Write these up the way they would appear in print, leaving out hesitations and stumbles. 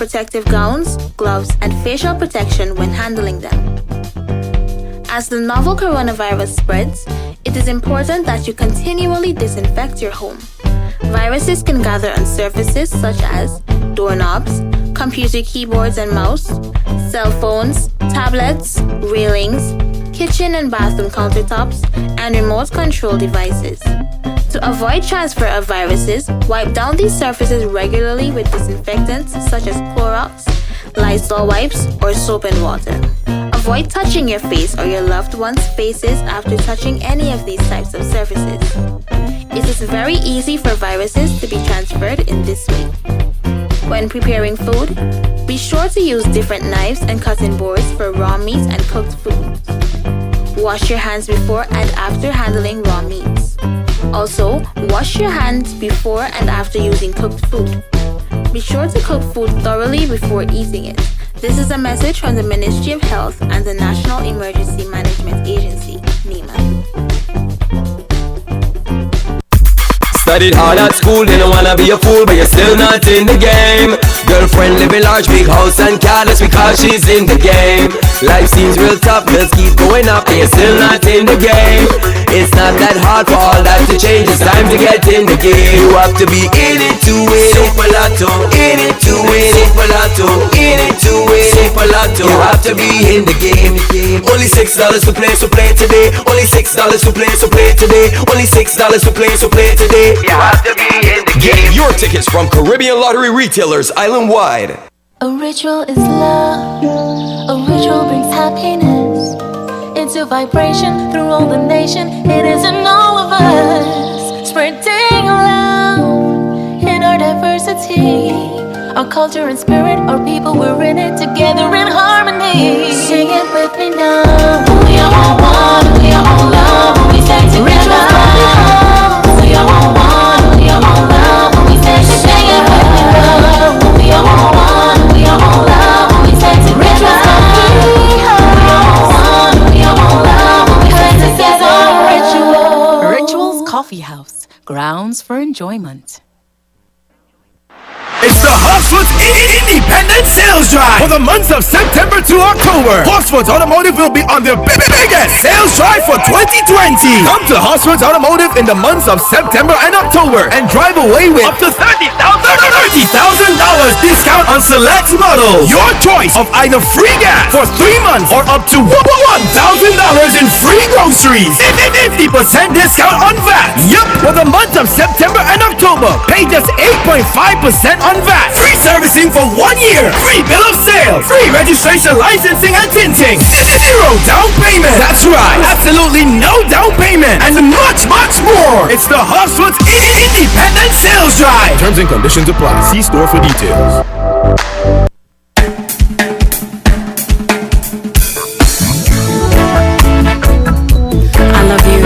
protective gowns, gloves, and facial protection when handling them. As the novel coronavirus spreads, it is important that you continually disinfect your home. Viruses can gather on surfaces such as doorknobs, computer keyboards and mouse, cell phones, tablets, railings, kitchen and bathroom countertops, and remote control devices. To avoid transfer of viruses, wipe down these surfaces regularly with disinfectants such as Clorox, Lysol wipes, or soap and water. Avoid touching your face or your loved one's faces after touching any of these types of surfaces. It is very easy for viruses to be transferred in this way. When preparing food, be sure to use different knives and cutting boards for raw meat and cooked foods. Wash your hands before and after handling raw meats. Also, wash your hands before and after using cooked food. Be sure to cook food thoroughly before eating it. This is a message from the Ministry of Health and the National Emergency Management Agency, NEMA. Studied hard at school, didn't wanna be a fool, but you're still not in the game. Girlfriend living large, big house and car, that's because she's in the game. Life seems real tough, bills keep going up, but you're still not in the game. It's not that hard for all that to change, it's time to get in the game. You have to be in it to win it, Palato. In it to win it, Palato. In it to win it, Palato. You have to be in the game. Only $6 to play, so play today. Only $6 to play, so play today. Only $6 to play, so play today. You have to be in the game. Get your tickets from Caribbean Lottery retailers island-wide. A ritual is love. A ritual brings happiness. It's a vibration through all the nation. It is in all of us, spreading love in our diversity. Our culture and spirit, our people, we're in it together in harmony. Sing it with me now. We are all one, we are all love, when we stand together. We are all one, we are all love, when we stand together. Sing it with me now. We are all one, we are all love, when we stand together. Rituals Coffee House, grounds for enjoyment. It's the Horsford's Independent Sales Drive for the months of September to October. Horsford's Automotive will be on their biggest sales drive for 2020. Come to Horsford's Automotive in the months of September and October and drive away with up to $30,000 discount on select models. Your choice of either free gas for 3 months or up to $1,000 in free groceries. 50% discount on VAT. Yup, for the month of September and October, pay just 8.5% on VAT. Free servicing for 1 year. Free bill of sale. Free registration, licensing, and tinting. 0 down payment. That's right. Absolutely no down payment. And much, much more. It's the Horsford's Independent Sales Drive. Terms and conditions apply. See store for details. I love you,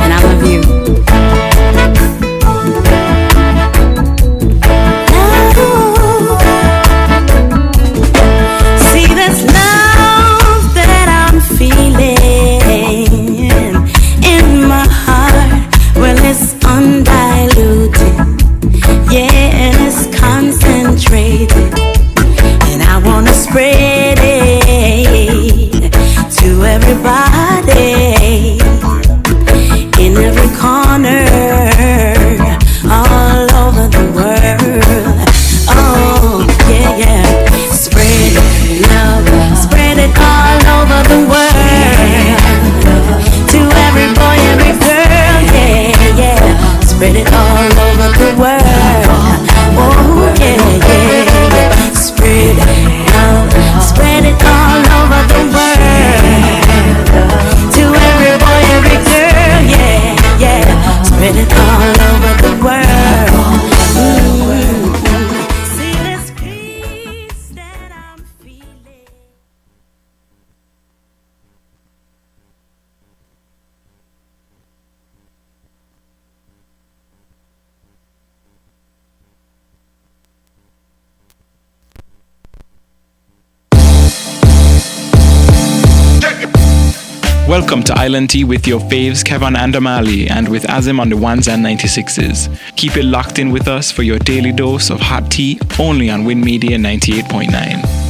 and I love you. See this love that I'm feeling in my heart. Well, it's undiluted, yeah, and it's concentrated, and I wanna spread it to everybody in every corner, all over the world. Oh, yeah, yeah. Spread love, spread it all over the world. To every boy, every girl, yeah, yeah. Spread it all over the world. Oh, yeah, yeah. Welcome to Island Tea with your faves Kevin and Amali, and with Azim on the ones and 96s. Keep it locked in with us for your daily dose of hot tea only on Win Media 98.9.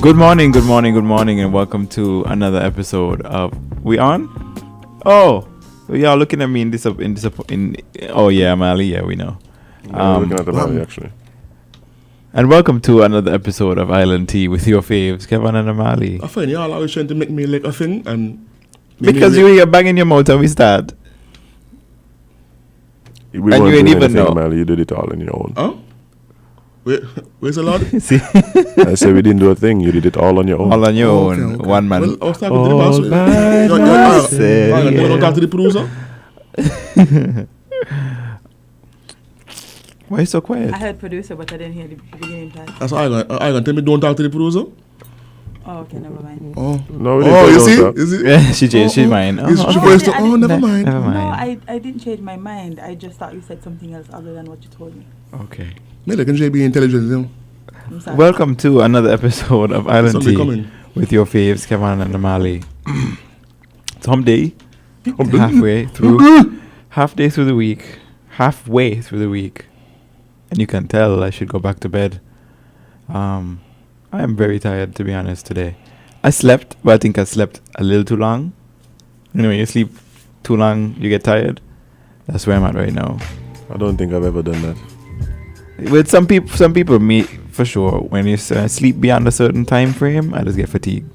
Good morning, and welcome to another episode of We On? Oh, y'all looking at me oh yeah, Amali, yeah, we know. Looking at Amali, actually. And welcome to another episode of Island Tea with your faves, Kevin and Amali. I find y'all always trying to make me like a thing, and because you hear banging your mouth and we start. And you ain't even know. Amali, you did it all on your own. Huh? Where's the Lord? See? I said we didn't do a thing. You did it all on your own. All on your own. Okay. One man. Well, I was talking to the boss. You don't talk to the producer? Why are you so quiet? I heard producer, but I didn't hear the beginning part. That's all I gonna tell me don't talk to the producer? Oh, okay, never mind. Oh, no, you see? Is it? Yeah, she changed his mind. Never mind. Never mind. No, I didn't change my mind. I just thought you said something else other than what you told me. Okay. Me like can be intelligent, you know? Welcome to another episode of Island Tea with your faves, Kevin and Amali. It's hump day. Halfway through the week. And you can tell I should go back to bed. I am very tired, to be honest, today. I slept, but I think I slept a little too long. You know, when you sleep too long, you get tired. That's where I'm at right now. I don't think I've ever done that. With some people, me for sure. When you sleep beyond a certain time frame, I just get fatigued.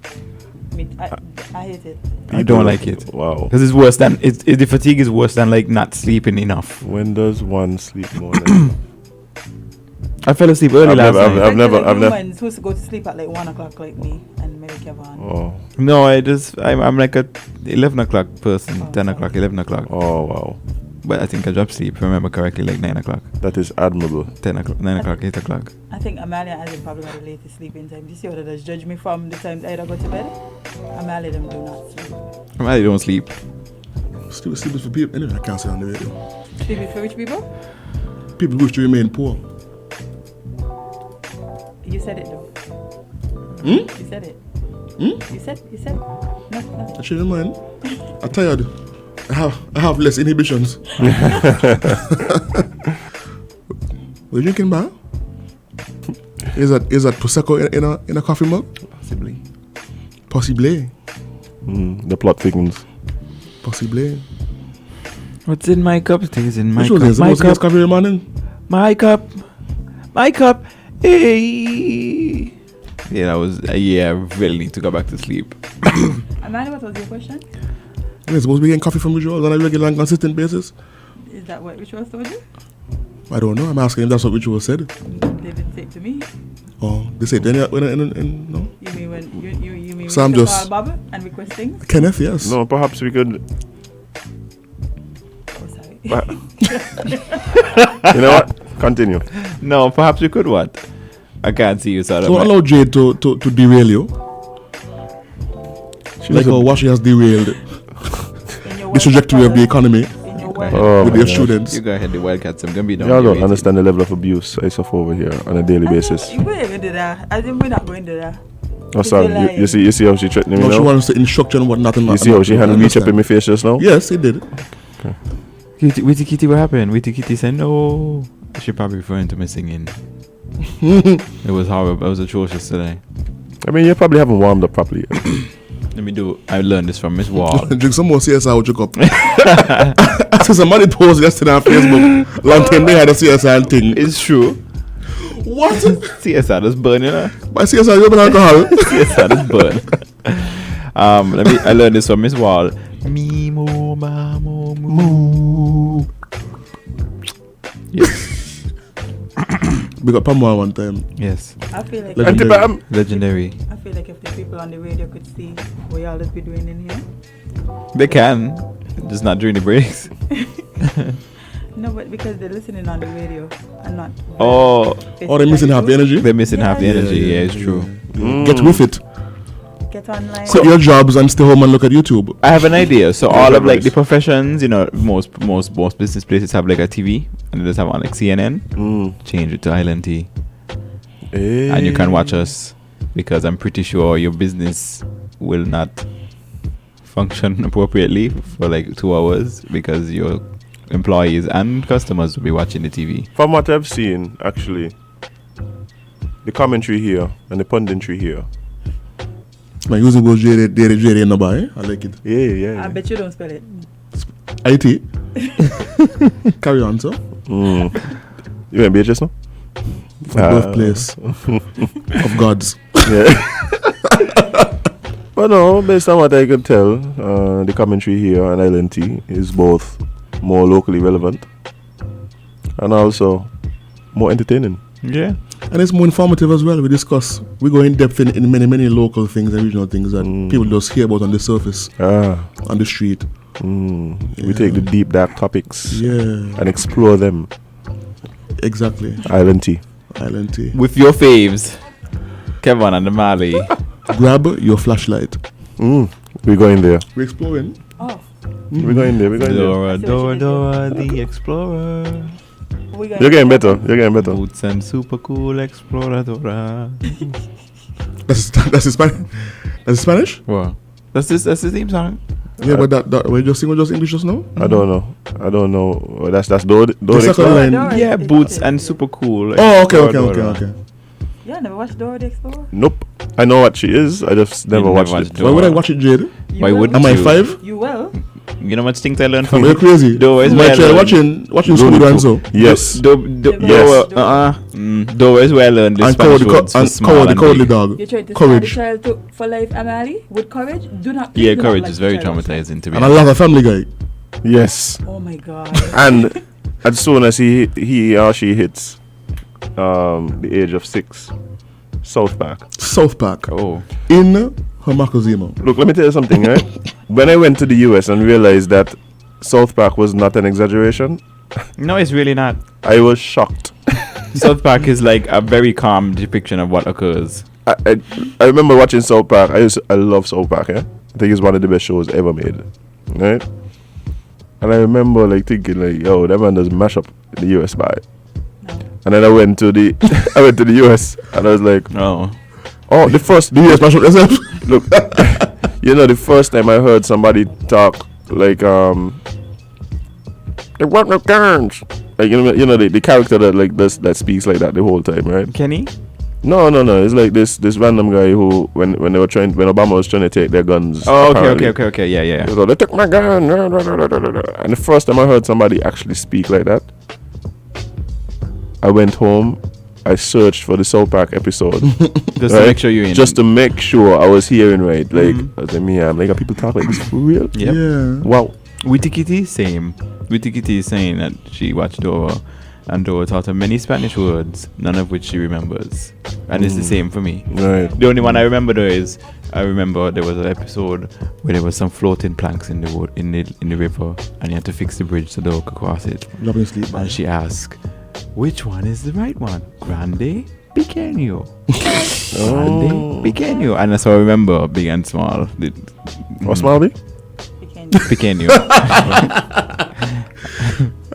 I hate it. I don't like it. Wow. Because it's worse than the fatigue is worse than like not sleeping enough. When does one sleep more than? I fell asleep early last night. I've never. Humans who go to sleep at like 1 o'clock, like me, and maybe Kevin. Oh. No, I'm like a 11 o'clock person. 10 o'clock, 11 o'clock. Oh wow. But I think I dropped sleep, if I remember correctly, like 9 o'clock. That is admirable. 10 o'clock, 9 o'clock, 8 o'clock. I think Amalia has probably got the latest sleeping time. Do you see what does judge me from the times I either go to bed? Amalia them do not sleep. Amalia don't sleep. Sleep is for people. Anyway, I can't say on the radio. Sleep is for rich people? People wish to remain poor. You said it though. You said it. You said no. I change my mind. I'm tired. I have less inhibitions. What are you drinking, man? Is that Prosecco in a coffee mug? Possibly. The plot thickens. Possibly. What's in my cup? Things in my Which cup. Which my was cup. Coffee morning? My cup. My cup. Hey. Yeah, that was. I really need to go back to sleep. Amanda, what was your question? You're supposed to be getting coffee from Rituals on a regular and consistent basis. Is that what Rituals told you? I don't know. I'm asking if that's what Rituals said. They didn't say it to me. Oh, they said then no? You mean when you mean so I'm just call Bob and request things? Kenneth, yes. No, perhaps we could. What? You know what? Continue. No, perhaps we could what? I can't see you, sir. So allow Jade to derail you. Like how what she has derailed the trajectory of the economy with their students. You go ahead, the Wildcats. I'm gonna be done. Y'all don't understand the level of abuse I suffer over here on a daily basis. You won't even do that. I think we're not going to do that. Oh, sorry. You see how she threatening me No, now? she wants to instruct you on what nothing. You see how she had to reach up in my face just now? Yes, it did. Witty Kitty, what happened? Witty Kitty said no. She probably referring to me singing. It was horrible. It was atrocious today. I mean, you probably haven't warmed up properly yet. Let me do. I learned this from Miss Ward. Drink some more CSI with your cup. I see somebody posted yesterday on Facebook. Long time they had a CSI thing. It's true. What? CSI does burn, you know. By CSI, you open alcohol. CSI does burn. I learned this from Miss Wall. Me mo ma mo moo. Yes. We got Pamwa one time. Yes. I feel like Legendary. I feel like if the people on the radio could see what y'all has been doing in here. They can, just not during the breaks. No, but because they're listening on the radio and not. Oh, they're missing half the energy. They're missing half the energy. Yeah, it's true. Get with it. Get online. Quit your jobs and stay home and look at YouTube. I have an idea. So all of like the professions, you know, most business places have like a TV and they just have on like CNN. Change it to Island T. Hey. And you can watch us because I'm pretty sure your business will not function appropriately for like 2 hours because your employees and customers will be watching the TV. From what I've seen, actually, the commentary here and the punditry here. My using goes JD in the bar, eh? I like it. Yeah. I bet you don't spell it. IT. Carry on, sir. You want Beatrice now? Birthplace of gods. Yeah. But no, based on what I could tell, the commentary here on Island T is both more locally relevant and also more entertaining. Yeah. And it's more informative as well. We go in depth in many local things and regional things that people just hear about on the surface, on the street. We take the deep, dark topics and explore them. Exactly. Island T. With your faves, Kevin and Mali. Grab your flashlight. We're going there. We're exploring. Oh. We're going there. Dora, the Explorer. You're getting better. Boots and super cool Exploradora. That's the Spanish. That's Spanish. Wow. That's the theme song. Yeah, but that we just sing with just English just now. I don't know. That's Dora. The second line. Yeah, Boots and super cool. Oh, okay. Yeah, never watched Dora the Explorer? Nope. I know what she is. I just never watched it. Why would I watch it, Jade? Why wouldn't you? Am I 5? You will. You know much things I learned from you. You're crazy. Dora is where I learned. Watching Scooby and so. Yes. Dora is where I learned this Spanish words for small and cowardly big. dog. You tried to Courage. start the child for life, Amali, with courage. Do not. Yeah, Courage is very traumatizing to me. And I love a Family Guy. Yes. Oh my God. And as soon as he or she hits the age of 6, South Park. Oh. In Hamakozima. Look, let me tell you something, right? When I went to the US and realized that South Park was not an exaggeration. No, it's really not. I was shocked. South Park is like a very calm depiction of what occurs. I remember watching South Park. I love South Park, yeah? I think it's one of the best shows ever made. Right? And I remember like thinking like, yo, that man does mash up the US by. And then I went to the US and I was like, oh, the US mash up yourself. Look, you know, the first time I heard somebody talk like the what of guns, like you know the character that like that speaks like that the whole time, right? Kenny? No. It's like this random guy who when Obama was trying to take their guns. Oh, okay. Yeah. So they took my gun. And the first time I heard somebody actually speak like that, I went home. I searched for the South Park episode just to make sure you're in. Just to make sure I was hearing right. Like I was like, I'm like, people talk like this for real? Yep. Yeah. Wow. Witty Kitty, same. Witty Kitty is saying that she watched Dora and Dora taught her many Spanish words, none of which she remembers. And it's the same for me. Right. The only one I remember though is I remember there was an episode where there was some floating planks in the wood, in the river, and you had to fix the bridge so Dora could cross it. And she asked, "Which one is the right one? Grande, pequeño." Grande, pequeño. And that's how I remember big and small. What's small big? Pequeño.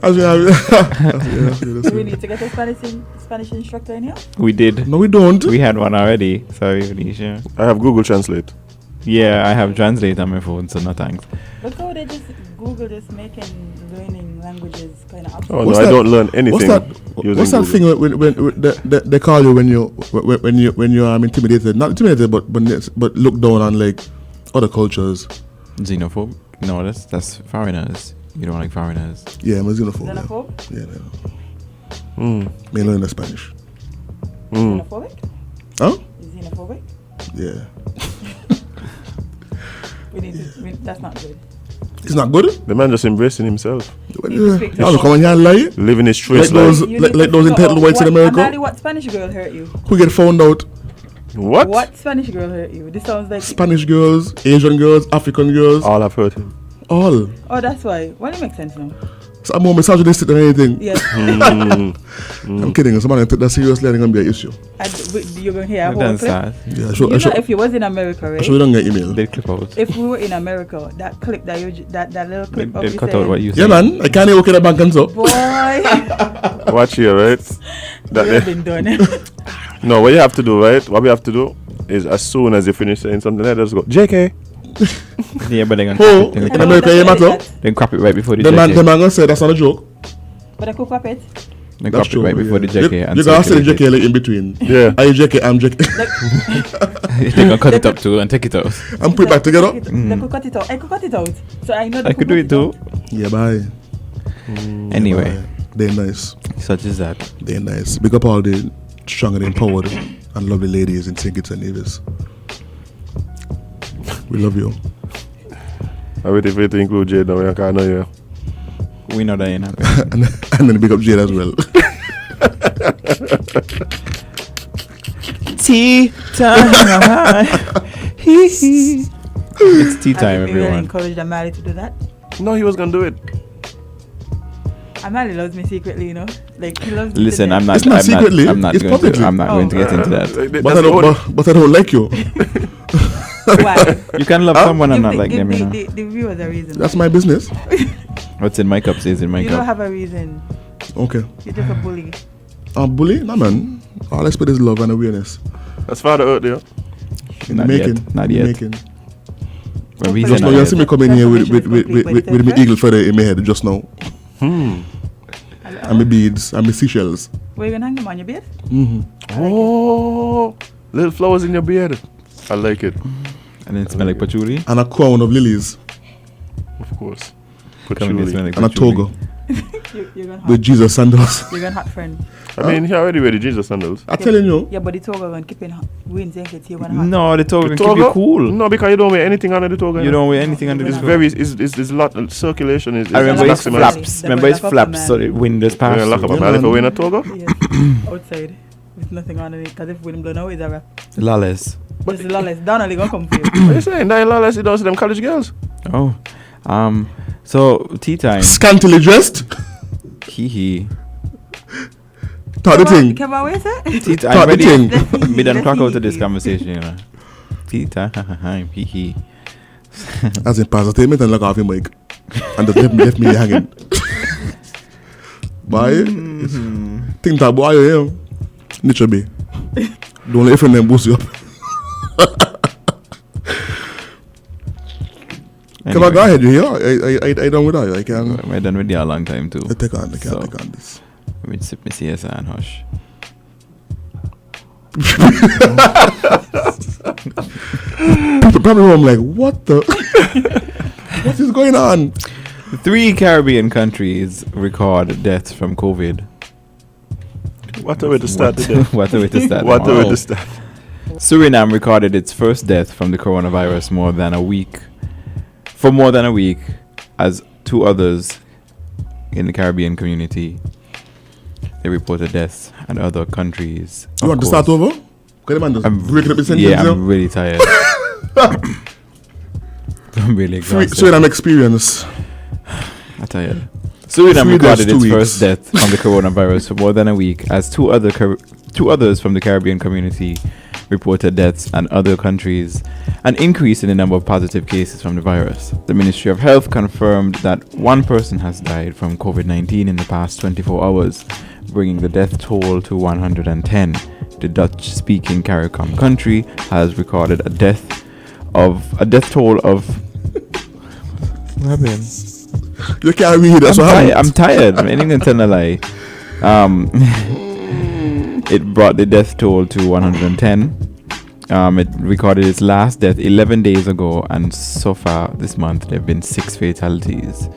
Do we need to get a Spanish instructor in here? We did. No, we don't. We had one already. Sorry, Alicia. I have Google Translate. Yeah, I have Translate on my phone, so no thanks. But how they just Google just making learning languages kind of Oh no, I don't learn anything. What's that thing when they call you when you're intimidated? Not intimidated, but look down on like other cultures. Xenophobe? No, that's foreigners. You don't like foreigners. Yeah, I'm a xenophobe. Xenophobe? Yeah. Me learn Spanish. Xenophobic? Huh? Xenophobic? Yeah. That's not good. It's not good? The man just embracing himself. I'll come on here and lie. Living his truest like life. Like those entitled whites in America. Amali, what Spanish girl hurt you? Who get found out? What? What Spanish girl hurt you? This sounds like Spanish girls, Asian girls, African girls. All have hurt him. All. Oh, that's why. Well, it makes sense now. So I'm more misogynistic than anything. Yes. I'm kidding. Somebody take that seriously and it's going to be an issue. And you're going to hear a whole clip? Yeah, if you was in America, right? So you don't get email. They clip out. If we were in America, that clip that you, that little clip of they you cut saying, out what you Yeah, said. man. I can't even okay the bank and so. Boy. Watch here, right? That been done. No, what you have to do, right? What we have to do is as soon as you finish saying something, let us go. JK. Yeah, but they're going to in America, you matter? Then crap it right before the The man JK. going to say that's not a joke. But I could crap it. Then crap it right before the JK. You got to say the JK like in between. Yeah. Are you JK? I'm JK. They're going to cut it up too and take it out. And put it back together. They could cut it out. I could cut it out. So I know I could do it too. Yeah, bye. Anyway. Yeah, they're nice. Such as that. They're nice. Big up all the strong and empowered and lovely ladies in St. Kitts and Nevis. We love you. I'm waiting for you to include Jade now. I can't know you. We know that ain't happening. and then big up Jade as well. Tea time. It's tea time, Have you everyone. encouraged Amali to do that? No, he was going to do it. Amali loves me secretly, you know. Like he loves me. Listen, to I'm not. It's not I'm secretly, Not, I'm not it's going publicly. to. I'm not going to get into that. But I don't like you. Why? You can love someone and not like them, you know. The viewers a reason. That's my business. What's in my cup stays in my You don't cup. have a reason. Okay. You're just a bully. A bully? No, man. All I expect is love and awareness. That's Father Earth there. Not making. yet. Not yet. Making. Well, we Just say now, not you yet. see me coming here with my eagle feather in my head just now. And my beads and my seashells. Where you gonna hang them on your beard? Oh, little flowers in your beard. I like it. And then smell like patchouli. And a crown of lilies. Of course. Come and smell like And a patchouli. toga. You're gonna With Jesus sandals. You're gonna hot friend. I mean, he already wear the Jesus sandals. I'm telling you. Yeah, but the toga gonna keep in winds and get you gonna hot. No, the toga The can keep you cool. No, because you don't wear anything under the toga. You don't wear anything under It's the very, it's a lot, circulation is I remember it's maximized. flaps. Remember it's flaps so the wind is past. You're gonna lock up a Yeah, man if man. you wear a toga? Yes. Outside. With nothing on it. Because if wind blow now, it's a wrap. Lawless. Just lawless. Donnelly gonna come for you. What are you saying? That lawless, you don't see them college girls. Oh. So tea time. Scantily dressed. Hee hee. Thought the thing. Come on, where's that? Tea time. Thought the Ready? thing. We done clock out to this conversation, you know. Tea time. Hee hee. As in pass the statement and look off your mic. And just left me hanging. Bye. Think that boy you here. Nature be. Don't let your friend them boost you up. Come on, go ahead, you here? I done with that. I can. We're done with you a long time too. I take on So, this. we sip me CSI and hush. Probably I'm like, what the? What is going on? 3 Caribbean countries record deaths from COVID. What a way to start the day. What a way to start. What a way Wow. to start. Suriname recorded its first death from the coronavirus for more than a week, as 2 others in the Caribbean community they reported deaths, and other countries. You want to start over? Can the man just break it up the sentence? Yeah, I'm really tired. I'm really exhausted. Suriname experience. I'm tired. Suriname 3 days, recorded 2 its weeks. first death from the coronavirus for more than a week, as two others from the Caribbean community reported deaths, and other countries an increase in the number of positive cases from the virus. The Ministry of Health confirmed that one person has died from COVID-19 in the past 24 hours, bringing the death toll to 110. The Dutch-speaking CARICOM country has recorded a death toll of. What happened? You can't read. That's what happened. I'm tired. I'm not even gonna tell a lie. It brought the death toll to 110. It recorded its last death 11 days ago, and so far this month there have been 6 fatalities.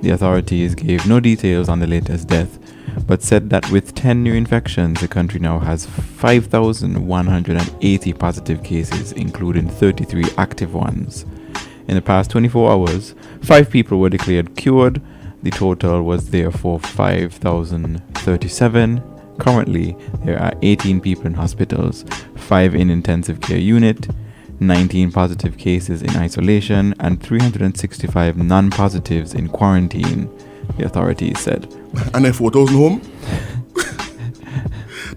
The authorities gave no details on the latest death, but said that with 10 new infections, the country now has 5,180 positive cases, including 33 active ones. In the past 24 hours, 5 people were declared cured. The total was therefore 5,037. Currently, there are 18 people in hospitals, 5 in intensive care unit, 19 positive cases in isolation, and 365 non-positives in quarantine, the authorities said. And then 4,000 home?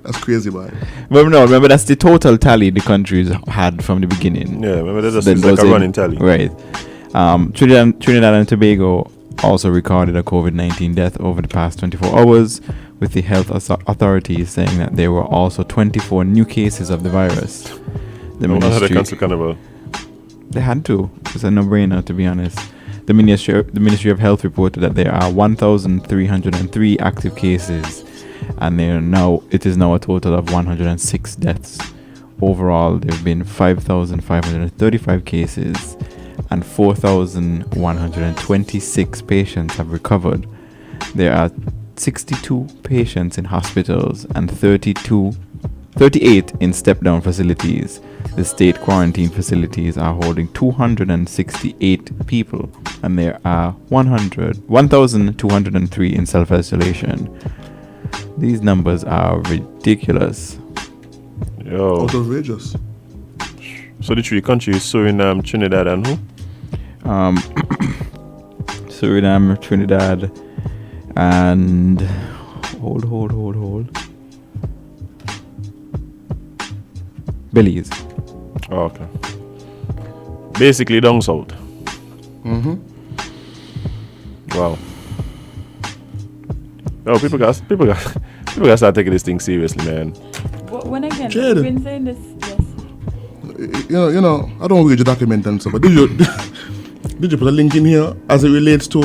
That's crazy, man. Remember that's the total tally the countries had from the beginning. Yeah, remember that's just like a running tally. Right. Trinidad and Tobago also recorded a COVID-19 death over the past 24 hours, with the health authorities saying that there were also 24 new cases of the virus. The ministry had a cancel carnival. They had to. It's a no-brainer, to be honest. The Ministry of Health reported that there are 1,303 active cases, and it is now a total of 106 deaths. Overall, there have been 5,535 cases, and 4,126 patients have recovered. There are 62 patients in hospitals and 38 in step-down facilities. The state quarantine facilities are holding 268 people, and there are 1,203 in self-isolation. These numbers are ridiculous. Yo. Outrageous. So the 3 countries, Suriname, Trinidad, and who? Suriname, Trinidad, and hold. Belize. Oh, okay. Basically down south. Mm-hmm. Wow. Yo, people got start taking this thing seriously, man. When again, Jed. you've been saying this, yes. You know, I don't read your document and stuff, but did you put a link in here as it relates to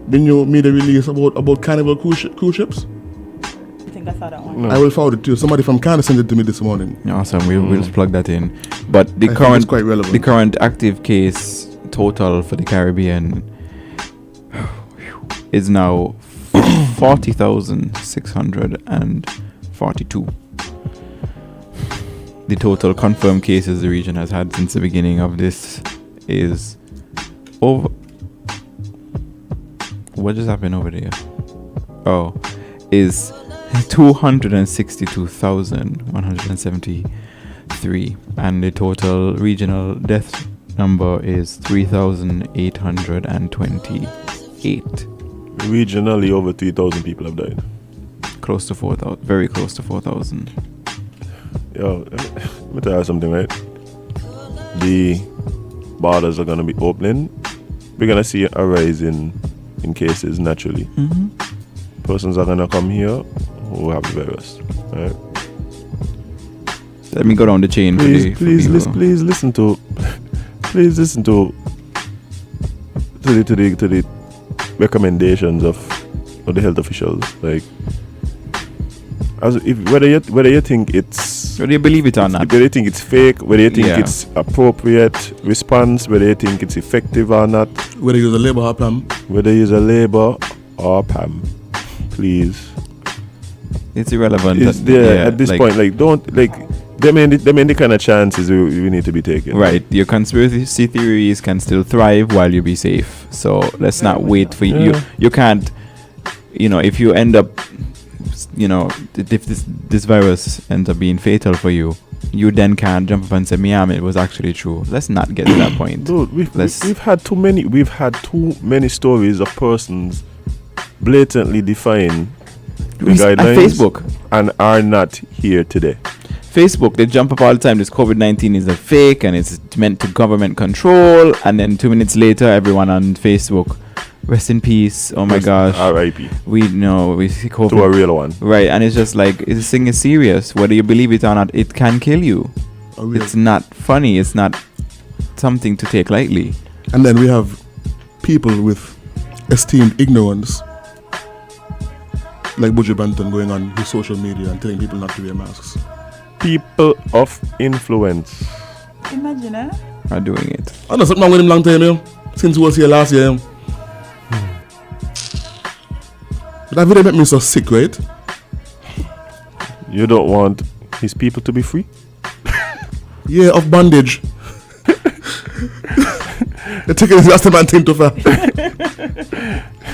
the new media release about Carnival cruise ships? I think I saw that one. No. I will forward it to you. Somebody from Canada sent it to me this morning. Awesome. We'll just plug that in. But I think it's quite relevant. The current active case total for the Caribbean is now 40,642. The total confirmed cases the region has had since the beginning of this is over. What just happened over there? Is 262,173, and the total regional death number is 3,828. Regionally, over 3,000 people have died. Close to 4,000. Very close to 4,000. Yo, let me tell you something, right? The borders are going to be opening. We're going to see a rise in cases naturally. Mm-hmm. Persons are going to come here who have the virus, right? Let me go down the chain. Please listen to the recommendations of the health officials. Like, whether you think it's, whether you believe it or not, whether you think it's fake, whether you think it's appropriate response, whether you think it's effective or not, whether you use a labor or PAM, please. It's irrelevant. It's there at this point. Like, don't them ain't the kind of chances we need to be taking. Right. Your conspiracy theories can still thrive while you be safe. So let's not wait for you. You can't. If you end up if this virus ends up being fatal for you, you then can't jump up and say, it was actually true. Let's not get to that point. Dude, we've had too many stories of persons blatantly defying the guidelines Facebook and are not here today. Facebook, they jump up all the time. This COVID-19 is a fake and it's meant to government control. And then 2 minutes later, everyone on Facebook, rest in peace. Oh my gosh. R.I.P. We see COVID. To a real one. Right. And it's just like, this thing is serious. Whether you believe it or not, it can kill you. It's not funny. It's not something to take lightly. And then we have people with esteemed ignorance, like Buju Banton going on his social media and telling people not to wear masks. People of influence Imagine, are doing it. I know something wrong with him long time, since he was here last year. But that video made me so sick, right? You don't want his people to be free? Yeah, of bondage. They're taking this last man thing too far.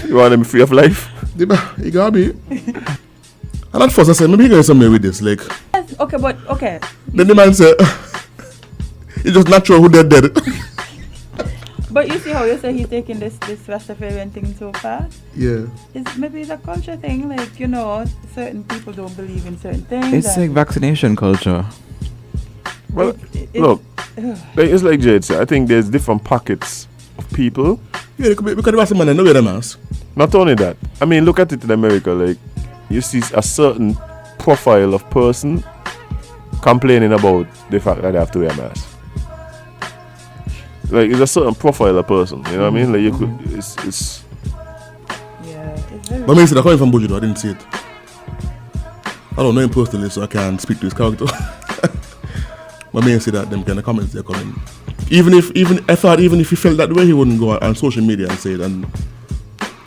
You want them free of life? You gotta be. And at first I said, maybe he going somewhere with this, like. Okay, but okay. Then the man said, it's just not sure who they're dead. But you see how you say he's taking this Rastafarian thing so far? Yeah. Maybe it's a culture thing, like, certain people don't believe in certain things. It's like vaccination culture. Well, look, it's like Jade said, I think there's different pockets of people. Yeah, because the rest of man no wear the mask. Not only that, I mean, look at it in America, like, you see a certain profile of person complaining about the fact that they have to wear a mask. Like, it's a certain profile of person, you know what I mean? Like, you could, it's yeah, it's very. But me said, I'm coming from Buju, though, I didn't see it. I don't know him personally, so I can't speak to his character. But me say that them kind of comments they're coming. Even if he felt that way, he wouldn't go on social media and say it and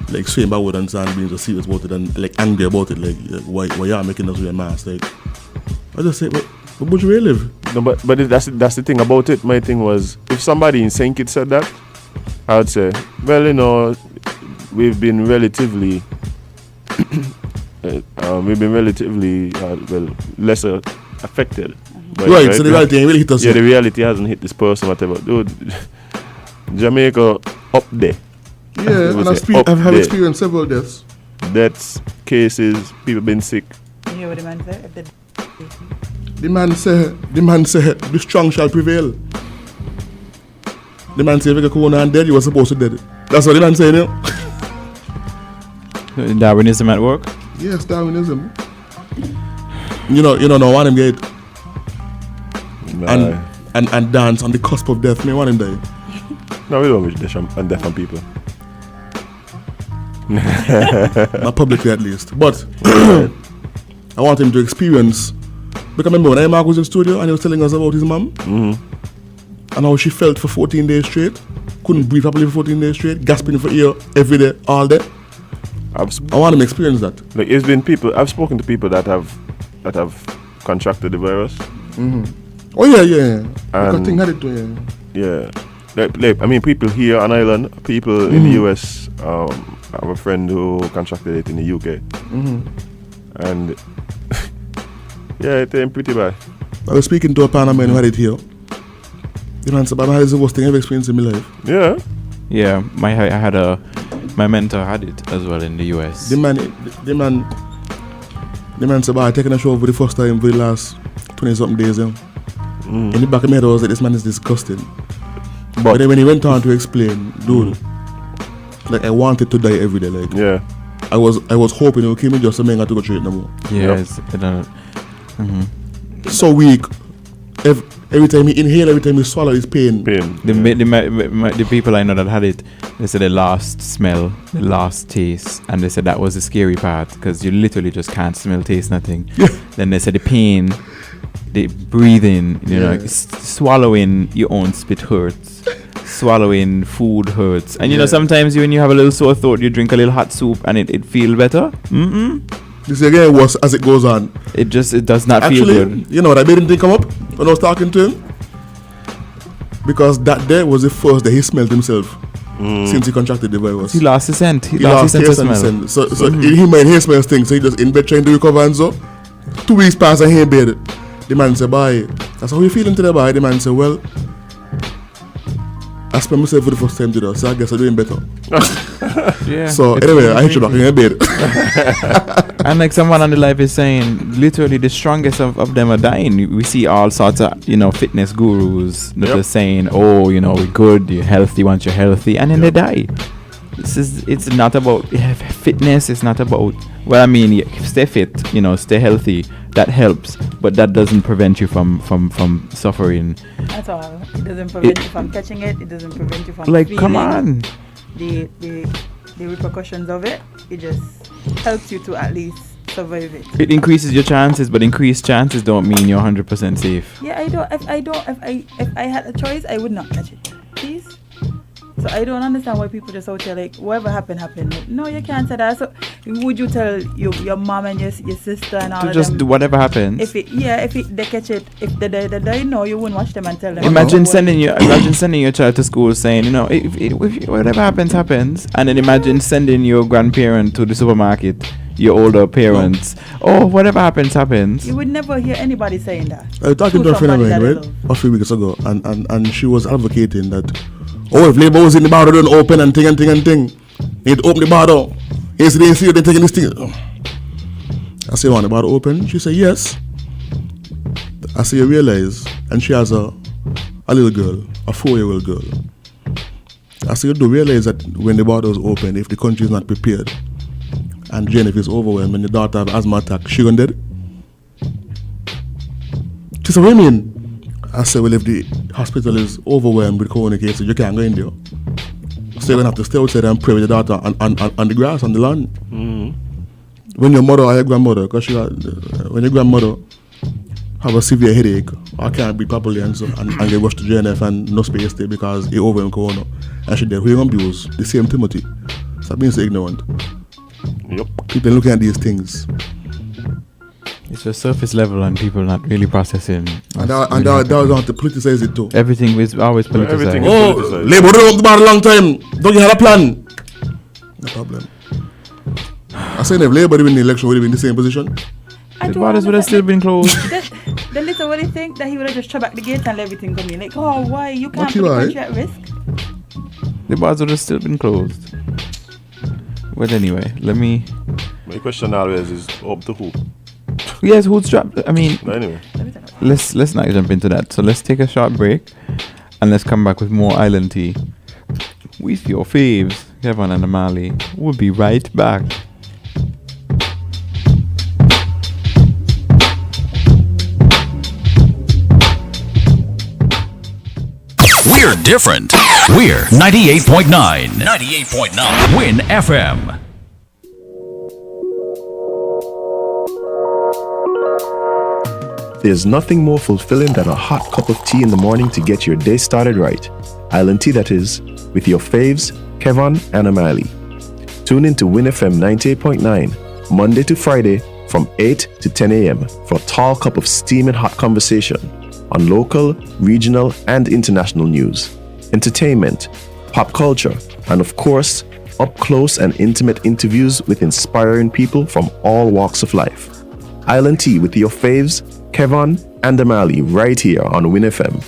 like swim about it and sound being so serious about it and like angry about it, like why y'all making us wear masks? Like I just say, but Buju really live? No, but that's the thing about it. My thing was, if somebody in St. Kitts said that, I would say, well, we've been relatively lesser affected. Right, so the reality ain't really hit us. Yeah, the reality hasn't hit this person, whatever. Dude, Jamaica up there. Yeah, and I've experienced several deaths. Deaths, cases, people been sick. You hear what the man said? The man said, the strong shall prevail. The man said, if you get corona and dead, you were supposed to dead. That's what the man said, Darwinism at work? Yes, Darwinism. No one him get and dance on the cusp of death. Me want him die. No, we don't wish death on people. Not publicly at least. But I want him to experience. Because remember when Mark was in studio and he was telling us about his mom and how she felt for 14 days straight, couldn't breathe properly for 14 days straight, gasping for air every day, all day. I want him to experience that. Like it's been people. I've spoken to people that have contracted the virus. Mm-hmm. Oh yeah. Because thing had it too. Yeah. Like I mean, people here on island, people in the US. I have a friend who contracted it in the UK, and yeah, it ain't pretty bad. I was speaking to a Panaman who had it here. The man said, "That is the worst thing I've ever experienced in my life." Yeah. My mentor had it as well in the US. The man said, "I taking a show for the first time for the last 20-something days." In the back of my head, I was like, "This man is disgusting." But then when he went on to explain, dude, like I wanted to die every day. Like I was hoping it would kill me just so I had to go through it no more. Yes. So weak. Every time he inhale, every time he swallow, it's pain. The people I know that had it, they said the last smell, the last taste, and they said that was the scary part because you literally just can't smell, taste nothing. Then they said the pain, the breathing, swallowing your own spit hurts, swallowing food hurts, and sometimes when you have a little sore throat, you drink a little hot soup and it feel better. This again worse as it goes on. It does not feel good. You know what I made him think come up when I was talking to him? Because that day was the first day he smelled himself. since he contracted the virus. He lost his scent. He lost lost his his sense of scent. smell. So he made hair smell thing. So he just in bed trying to recover and so. 2 weeks passed and he in bed. The man said, "Boy, that's how you feeling today, boy?" The man said, "Well, I spent myself for the first time today, so I guess I'm doing better." Yeah. So anyway, I hit you back in your bed. And like someone on the live is saying, literally the strongest of them are dying. We see all sorts of, fitness gurus that are saying, oh, we're good, you're healthy once you're healthy, and then they die. It's not about fitness, it's not about, stay fit, stay healthy, that helps, but that doesn't prevent you from suffering. That's all. It doesn't prevent you from catching it, it doesn't prevent you from feeling come on. The repercussions of it. It just helps you to at least survive it. It increases your chances, but increased chances don't mean you're 100% safe. Yeah, if I had a choice, I would not catch it. Please. So I don't understand why people just out there like whatever happened. No, you can't say that. So would you tell your mom and your sister and all to of just them, do whatever happens? they catch it, if they die, no, you wouldn't watch them and tell them. Imagine sending your child to school saying, if whatever happens, and then imagine sending your grandparent to the supermarket, your older parents. Oh, whatever happens. You would never hear anybody saying that. I was talking to a friend of mine, right, a few weeks ago, and she was advocating that, if labor was in the bar, don't open and thing. He'd open the bar door. He said, they see you, they're taking this thing. I say, want the bar open? She said, yes. I say, you realize, and she has a little girl, a 4-year-old girl. I say, you do realize that when the bar doors open, if the country is not prepared, and Jane, if it's overwhelmed, and the daughter have asthma attack, she gonna dead? She said, what do you mean? I said, well, if the hospital is overwhelmed with corona cases, you can't go in there. So you're going to have to stay outside and pray with your daughter on the grass, on the lawn. When your mother or your grandmother, when your grandmother have a severe headache or can't breathe properly and get rushed to JNF and no space there because he overwhelmed corona, and she dead, who you going to abuse? The same Timothy. Stop being so ignorant. Yep. People looking at these things. It's just surface level and people not really processing. And that was on to politicize it too. Everything is always politicized. Everything is politicized. Labour don't up the bar a long time. Don't you have a plan? No problem. I said if Labour win the election, would have been in the same position. The borders would have still been closed. The little would think that he would have just shut back the gate and let everything come in. Like, oh, why? You can't put the country at risk. The borders would have still been closed. But anyway, My question always is up to who? Yes, who's dropped? I mean, anyway, let's not jump into that. So let's take a short break, and let's come back with more Island Tea with your faves, Kevin and Amali. We'll be right back. We're different. We're 98.9. 98.9. Win FM. there's nothing more fulfilling than a hot cup of tea in the morning to get your day started right. Island Tea, that is, with your faves, Kevon and Amali. Tune in to Win FM 98.9, Monday to Friday from 8 to 10 a.m. for a tall cup of steaming hot conversation on local, regional, and international news, entertainment, pop culture, and of course, up close and intimate interviews with inspiring people from all walks of life. Island Tea with your faves, Kevon and Amali, right here on Win FM.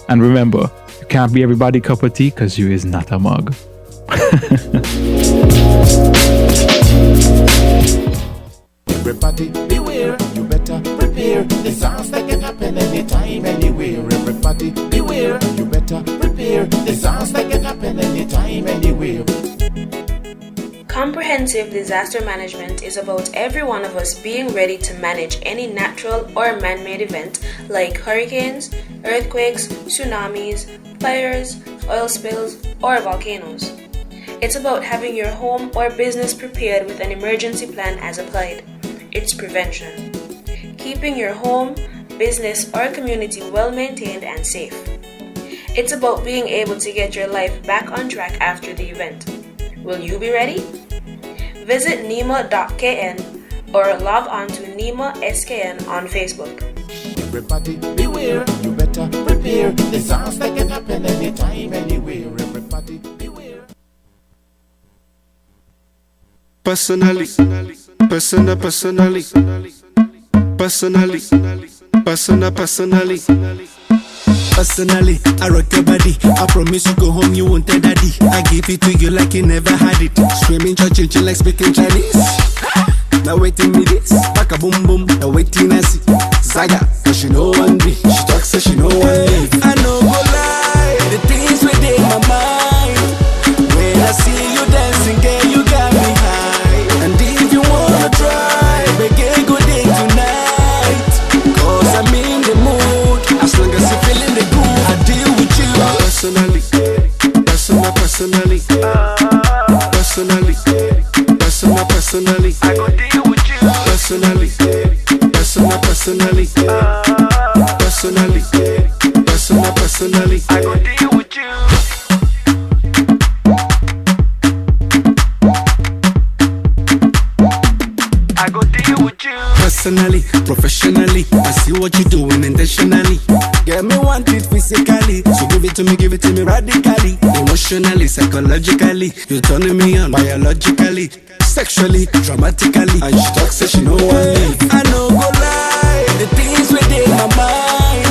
And remember, you can't be everybody cup of tea because you is not a mug. Everybody beware, you better prepare. Disaster can happen anytime, anywhere. Everybody beware, you better prepare. Disaster can happen anytime, anywhere. Comprehensive disaster management is about every one of us being ready to manage any natural or man-made event like hurricanes, earthquakes, tsunamis, fires, oil spills, or volcanoes. It's about having your home or business prepared with an emergency plan as applied. It's prevention. Keeping your home, business, or community well maintained and safe. It's about being able to get your life back on track after the event. Will you be ready? Visit NEMA.kn or log on to NEMA SKN on Facebook. Everybody beware, you better prepare. Disaster can happen anytime, anywhere. Everybody beware. personally, personally, personally. Personally, I rock your body. I promise you go home, you won't tell daddy. I give it to you like you never had it. Screaming, chill like speaking Chinese. Now waiting me this, back a boom boom. Now waiting I see Zaga, cause she know one be. She talks so she know one live. I know go lie, the things within my mind. When I see you dancing, girl, you got me high. And if you wanna try, begin good day tonight. Cause I'm in the mood, as long as you're feeling the groove, I deal with you. Personally, personally, I go deal with you. Personally, personally, I go deal with you. I go deal with you. Personally, professionally, I see what you're doing intentionally. Get me want it physically, so give it to me radically. Emotionally, psychologically, you're turning me on biologically, sexually, dramatically. And she talks so she know one live. I know go lie, the things within my mind.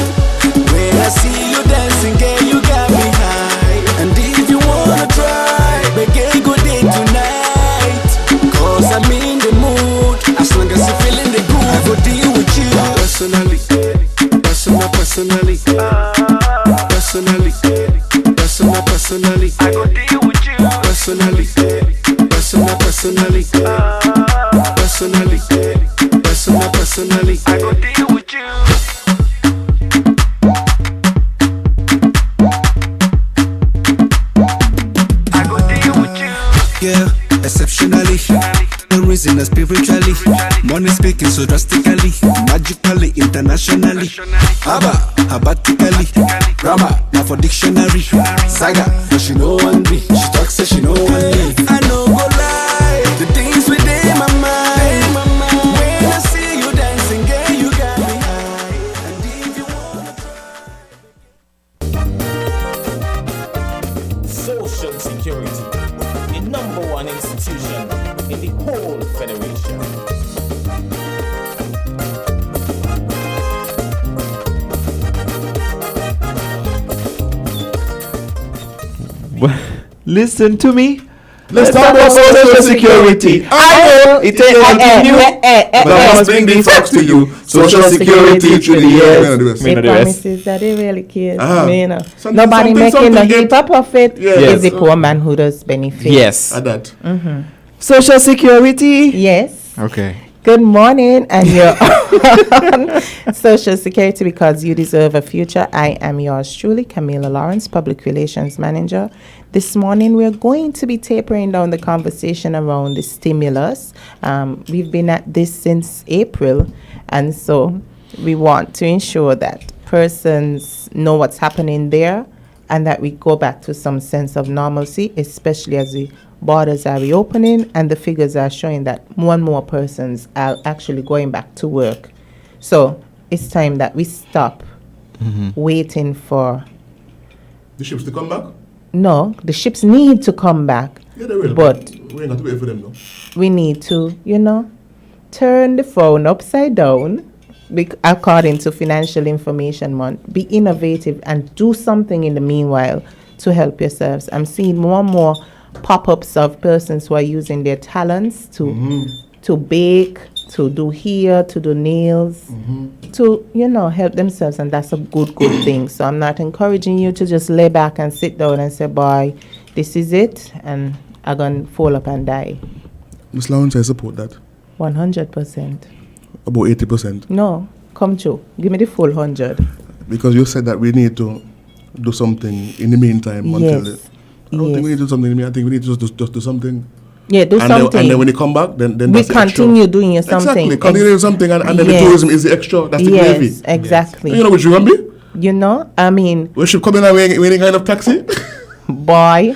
When I see you dancing, girl, you got me high. And if you wanna try, begin good day tonight. Cause I'm in the mood, as long as you're feeling the groove, I go deal with you. Personally, I go deal with you. Personally, I go deal with you. I go deal with you. Yeah, exceptionally, no reason spiritually. Money speaking so drastically, magically, internationally. Habatically, grammar, now for dictionary. Saga, but she know one be. She talks so she know one live. I know go lie, the things within my mind. When I see you dancing, girl, you got me high. And if you wanna Social Security, the #1 institution in the whole federation. Listen to me. Let's talk about social security. I know it ain't helping you, but I must bring these facts to you. Social security through the years. They promises that they really care. Something- Nobody something- making a something heap of profit. Yes. Is the poor man who does benefit. Yes. At that. Social security. Yes. Okay. Good morning, and you're on Social Security because you deserve a future. I am yours truly, Camila Lawrence, Public Relations Manager. This morning, we're going to be tapering down the conversation around the stimulus. We've been at this since April, and so we want to ensure that persons know what's happening there and that we go back to some sense of normalcy, especially as the borders are reopening and the figures are showing that more and more persons are actually going back to work. So it's time that we stop waiting for... The ships to come back? No, the ships need to come back. Yeah, they will. But we ain't got to wait for them, though. we need to, turn the phone upside down, according to Financial Information Month. Be innovative and do something in the meanwhile to help yourselves. I'm seeing more and more pop-ups of persons who are using their talents to bake, to do hair, to do nails, to, help themselves, and that's a good thing. So I'm not encouraging you to just lay back and sit down and say, boy, this is it, and I'm going to fall up and die. Ms. Lawrence, I support that. 100%. About 80%. No, come true. Give me the full 100. Because you said that we need to do something in the meantime until... Yes. I don't think we need to do something in the meantime. I think we need to just do something. Yeah, do something. And then when they come back, then we that's continue doing something. Exactly, continue doing something, and then the tourism is the extra. That's the gravy. Yes, exactly. You know what you want to be? I mean... We should come in and we any kind of taxi? Boy,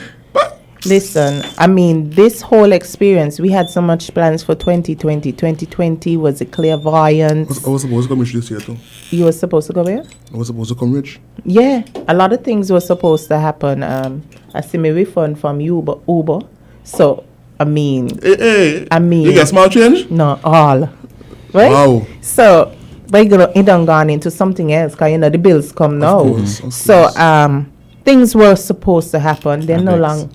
listen, I mean, this whole experience, we had so much plans for 2020. 2020 was a clairvoyance. I was supposed to come rich this year too. You were supposed to go where? I was supposed to come rich. Yeah, a lot of things were supposed to happen. I see my refund from Uber. So I mean, you get small change? No, all. Right? Wow. So, it done gone into something else, because, the bills come now. Of So, things were supposed to happen. They're no longer.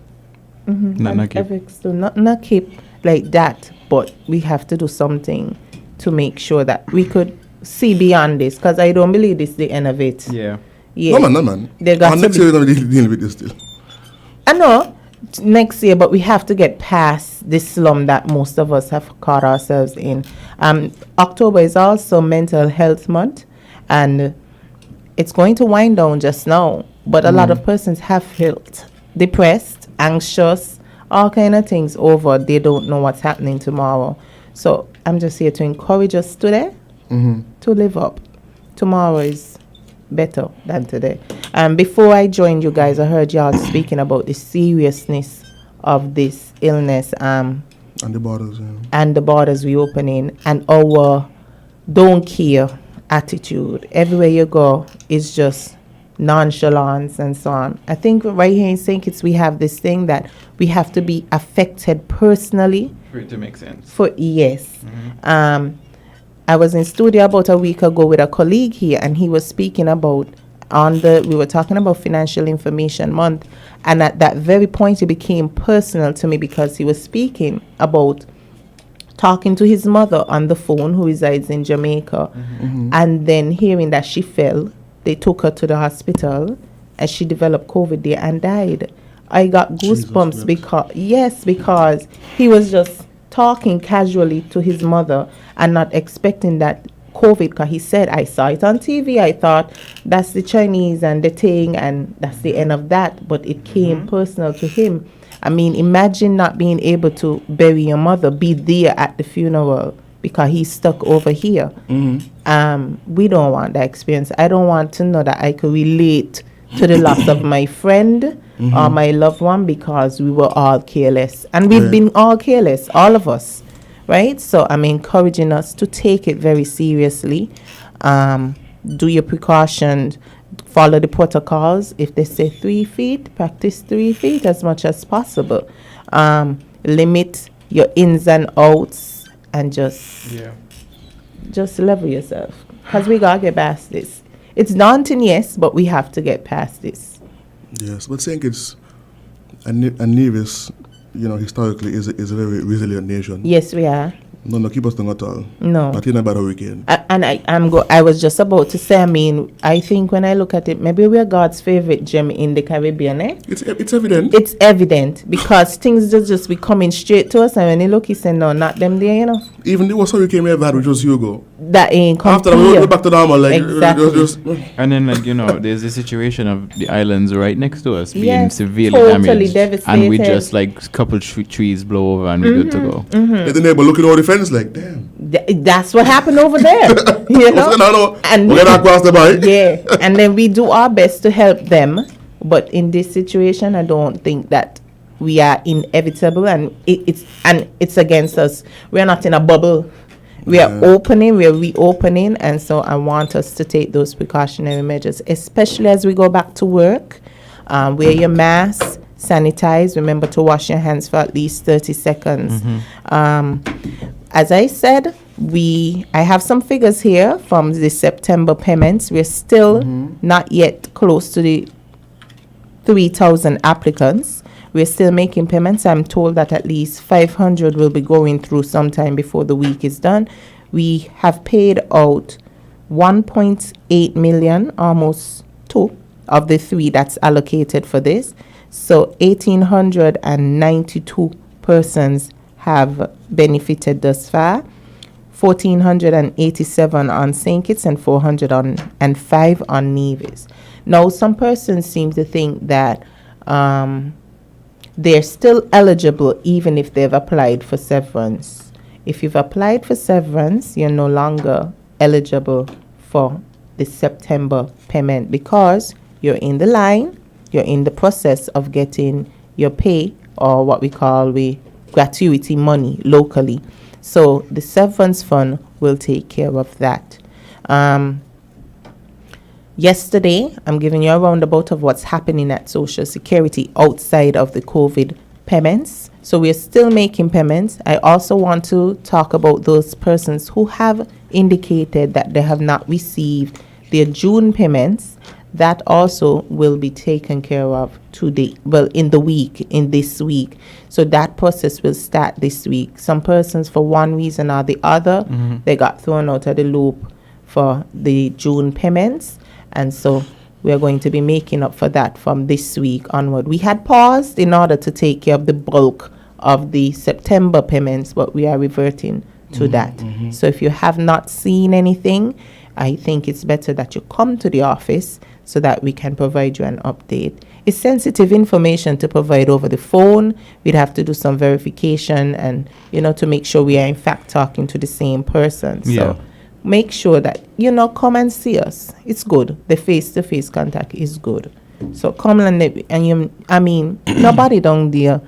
Not keep. Not keep like that, but we have to do something to make sure that we could see beyond this, because I don't believe this is the end of it. Yeah. Yeah. No, man. They got next year, we're going to deal with this still. I know next year, but we have to get past this slum that most of us have caught ourselves in. October is also Mental Health Month, and it's going to wind down just now, but a lot of persons have felt depressed, anxious, all kind of things over. They don't know what's happening tomorrow. So I'm just here to encourage us today to live up. Tomorrow is better than today. Before I joined you guys, I heard y'all speaking about the seriousness of this illness and the borders, and the borders reopening, and our don't care attitude. Everywhere you go is just nonchalance and so on. I think right here in St. Kitts we have this thing that we have to be affected personally For it to make sense. Yes. I was in studio about a week ago with a colleague here, and he was speaking about we were talking about Financial Information Month, and at that very point it became personal to me, because he was speaking about talking to his mother on the phone, who resides in Jamaica, and then hearing that she fell. They took her to the hospital, and she developed COVID there and died. I got goosebumps because he was just talking casually to his mother and not expecting that COVID, because he said, I saw it on TV, I thought that's the Chinese and the thing, and that's the end of that, but it came personal to him. I mean, imagine not being able to bury your mother, be there at the funeral, because he's stuck over here. We don't want that experience. I don't want to know that I could relate to the loss of my friend or my loved one, because we were all careless, and we've been all careless, all of us, right? So I'm encouraging us to take it very seriously. Do your precautions, follow the protocols. If they say 3 feet, practice 3 feet as much as possible. Limit your ins and outs, and just level yourself, because we gotta get past this. It's daunting, yes, but we have to get past this. Yes, but St. Kitts and Nevis, historically is a very resilient nation. Yes, we are. No, keep us down at all. No. Not in about a weekend. I was just about to say, I mean, I think when I look at it, maybe we're God's favorite gem in the Caribbean, eh? It's evident. It's evident, because things just be coming straight to us, and when you look, you say, no, not them there, Even the worst hurricane we ever had, which was Hugo. That ain't come after that, we went back to normal, exactly. And then, there's the situation of the islands right next to us being Yes, severely totally damaged, devastated. and we just couple trees blow over and we're good to go. The neighbor looking over the fence like, damn. That's what happened over there, And we're not across the bay. Yeah, and then we do our best to help them, but in this situation, I don't think that we are inevitable, and it's against us. We're not in a bubble. We are opening, we are reopening, and so I want us to take those precautionary measures, especially as we go back to work. Wear your mask, sanitize, remember to wash your hands for at least 30 seconds. As I said, I have some figures here from the September payments. We're still not yet close to the 3,000 applicants. We're still making payments. I'm told that at least 500 will be going through sometime before the week is done. We have paid out 1.8 million, almost 2 of the 3 that's allocated for this. So 1,892 persons have benefited thus far. 1,487 on St. Kitts and 405 on Nevis. Now, some persons seem to think that they're still eligible even if they've applied for severance. If you've applied for severance, you're no longer eligible for the September payment, because you're in the line, you're in the process of getting your pay, or what we call gratuity money locally. So the severance fund will take care of that. Yesterday, I'm giving you a roundabout of what's happening at Social Security outside of the COVID payments. So we're still making payments. I also want to talk about those persons who have indicated that they have not received their June payments. That also will be taken care of today, in this week. So that process will start this week. Some persons, for one reason or the other, they got thrown out of the loop for the June payments. And so we're going to be making up for that from this week onward. We had paused in order to take care of the bulk of the September payments, but we are reverting to that. So if you have not seen anything, I think it's better that you come to the office so that we can provide you an update. It's sensitive information to provide over the phone. We'd have to do some verification and, to make sure we are in fact talking to the same person. So make sure that, come and see us. It's good. The face-to-face contact is good. So come nobody down there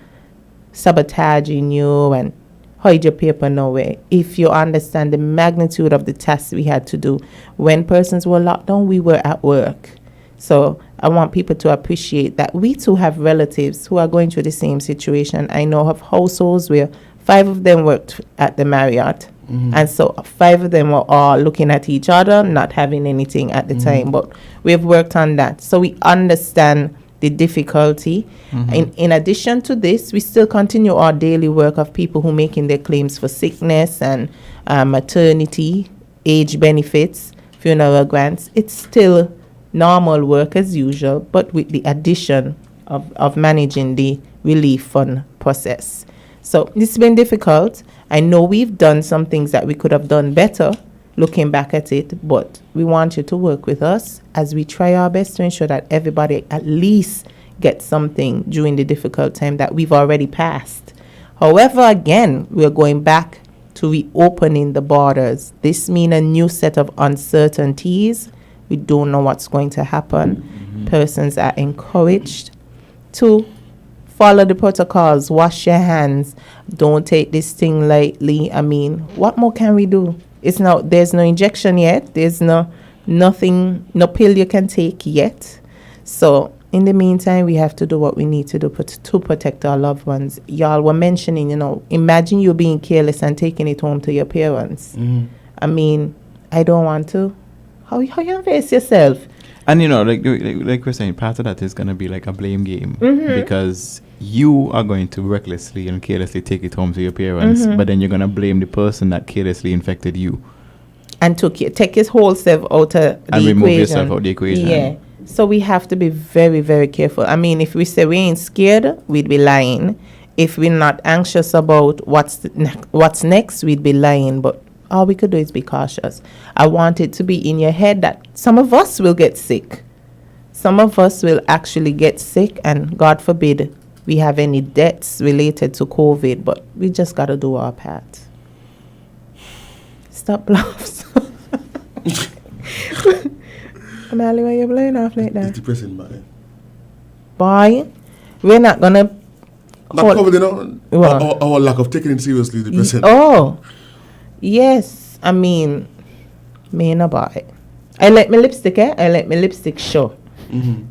sabotaging you and hide your paper nowhere. If you understand the magnitude of the tasks we had to do, when persons were locked down, we were at work. So I want people to appreciate that we too have relatives who are going through the same situation. I know of households where 5 of them worked at the Marriott. And so 5 of them were all looking at each other, not having anything at the time. But we've worked on that. So we understand the difficulty. In addition to this, we still continue our daily work of people who making their claims for sickness and maternity, age benefits, funeral grants. It's still normal work as usual, but with the addition of managing the relief fund process. So it's been difficult. I know we've done some things that we could have done better looking back at it, but we want you to work with us as we try our best to ensure that everybody at least gets something during the difficult time that we've already passed. However, again, we're going back to reopening the borders. This means a new set of uncertainties. We don't know what's going to happen. Persons are encouraged to follow the protocols, wash your hands, don't take this thing lightly. What more can we do? There's no injection yet. There's nothing, no pill you can take yet. So in the meantime, we have to do what we need to do to protect our loved ones. Y'all were mentioning, imagine you being careless and taking it home to your parents. I don't want to. How you face yourself? And like we're saying, part of that is gonna be like a blame game because you are going to recklessly and carelessly take it home to your parents, but then you're gonna blame the person that carelessly infected you and take his whole self out of the equation. And remove yourself out of the equation. Yeah. So we have to be very, very careful. If we say we ain't scared, we'd be lying. If we're not anxious about what's next, we'd be lying. But all we could do is be cautious. I want it to be in your head that some of us will get sick. Some of us will actually get sick, and God forbid we have any deaths related to COVID, but we just got to do our part. Stop laughs. Amali, why you blowing off like that? It's depressing, man. Boy, we're not going to... Not covered, our lack of taking it seriously is depressing. Oh, yes. Me and a boy. I like my lipstick, I like my lipstick show.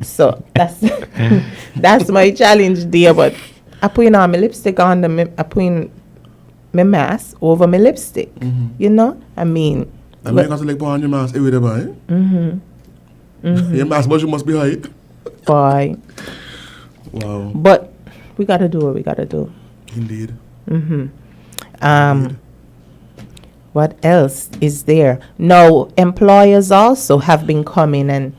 So that's my challenge there. But I put my lipstick on I put my mask over my lipstick. I got to put on your mask every day, boy. Your mask, but you must be high. Boy. Wow. But we got to do what we got to do. Indeed. What else is there? Now, employers also have been coming and,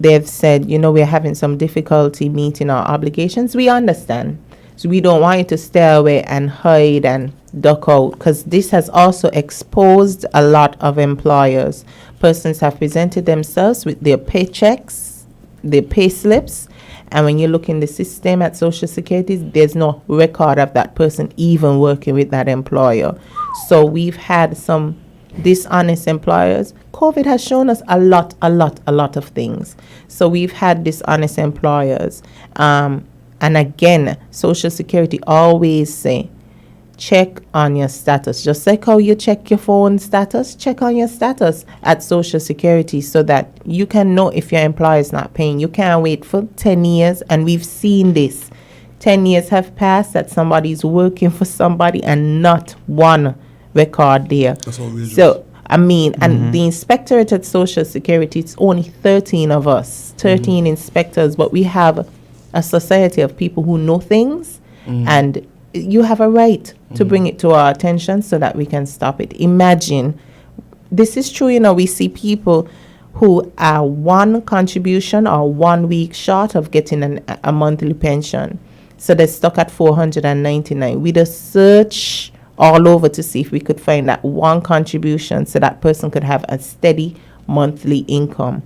they've said, we're having some difficulty meeting our obligations. We understand. So we don't want you to stay away and hide and duck out, because this has also exposed a lot of employers. Persons have presented themselves with their paychecks, their pay slips, and when you look in the system at Social Security, there's no record of that person even working with that employer. So we've had some dishonest employers. COVID has shown us a lot of things. So we've had dishonest employers. And again, Social Security always say, check on your status. Just like how you check your phone status, check on your status at Social Security so that you can know if your employer is not paying. You can't wait for 10 years, and we've seen this. 10 years have passed that somebody's working for somebody and not one record there. That's outrageous. So, I mean, and the inspectorate at Social Security, it's only 13 of us, 13 inspectors, but we have a society of people who know things, and you have a right to bring it to our attention so that we can stop it. Imagine, this is true, you know, we see people who are one contribution or 1 week short of getting a monthly pension. So they're stuck at 499. We just search all over to see if we could find that one contribution so that person could have a steady monthly income.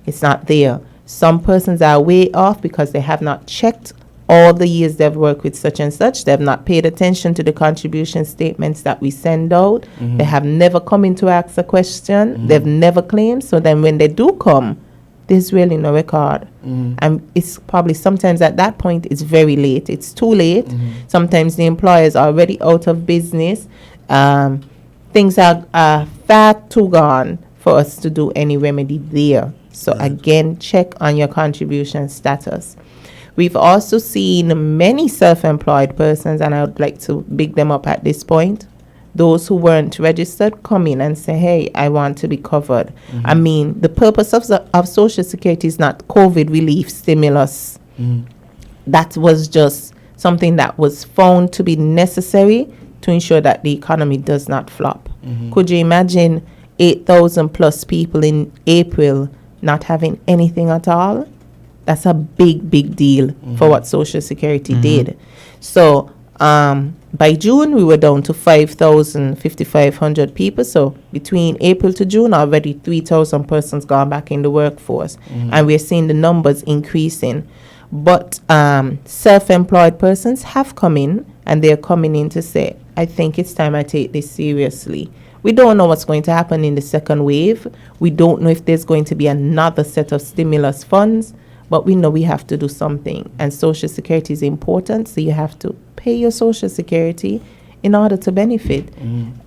It's not there. Some persons are way off because they have not checked all the years they've worked with such and such. They've not paid attention to the contribution statements that we send out. They have never come in to ask a question. They've never claimed. So then when they do come, there's really no record. And it's probably sometimes at that point, it's very late. It's too late. Sometimes the employer is already out of business. Things are far too gone for us to do any remedy there. So again, check on your contribution status. We've also seen many self-employed persons, and I would like to big them up at this point. Those who weren't registered come in and say, hey, I want to be covered. I mean, the purpose of Social Security is not COVID relief stimulus. That was just something that was found to be necessary to ensure that the economy does not flop. Could you imagine 8,000 plus people in April not having anything at all? That's a big, big deal for what Social Security did. So by June, we were down to 5,500 people. So between April to June, already 3,000 persons gone back in the workforce. And we're seeing the numbers increasing. But self-employed persons have come in, and they're coming in to say, I think it's time I take this seriously. We don't know what's going to happen in the second wave. We don't know if there's going to be another set of stimulus funds. But we know we have to do something, and Social Security is important, so you have to pay your Social Security in order to benefit.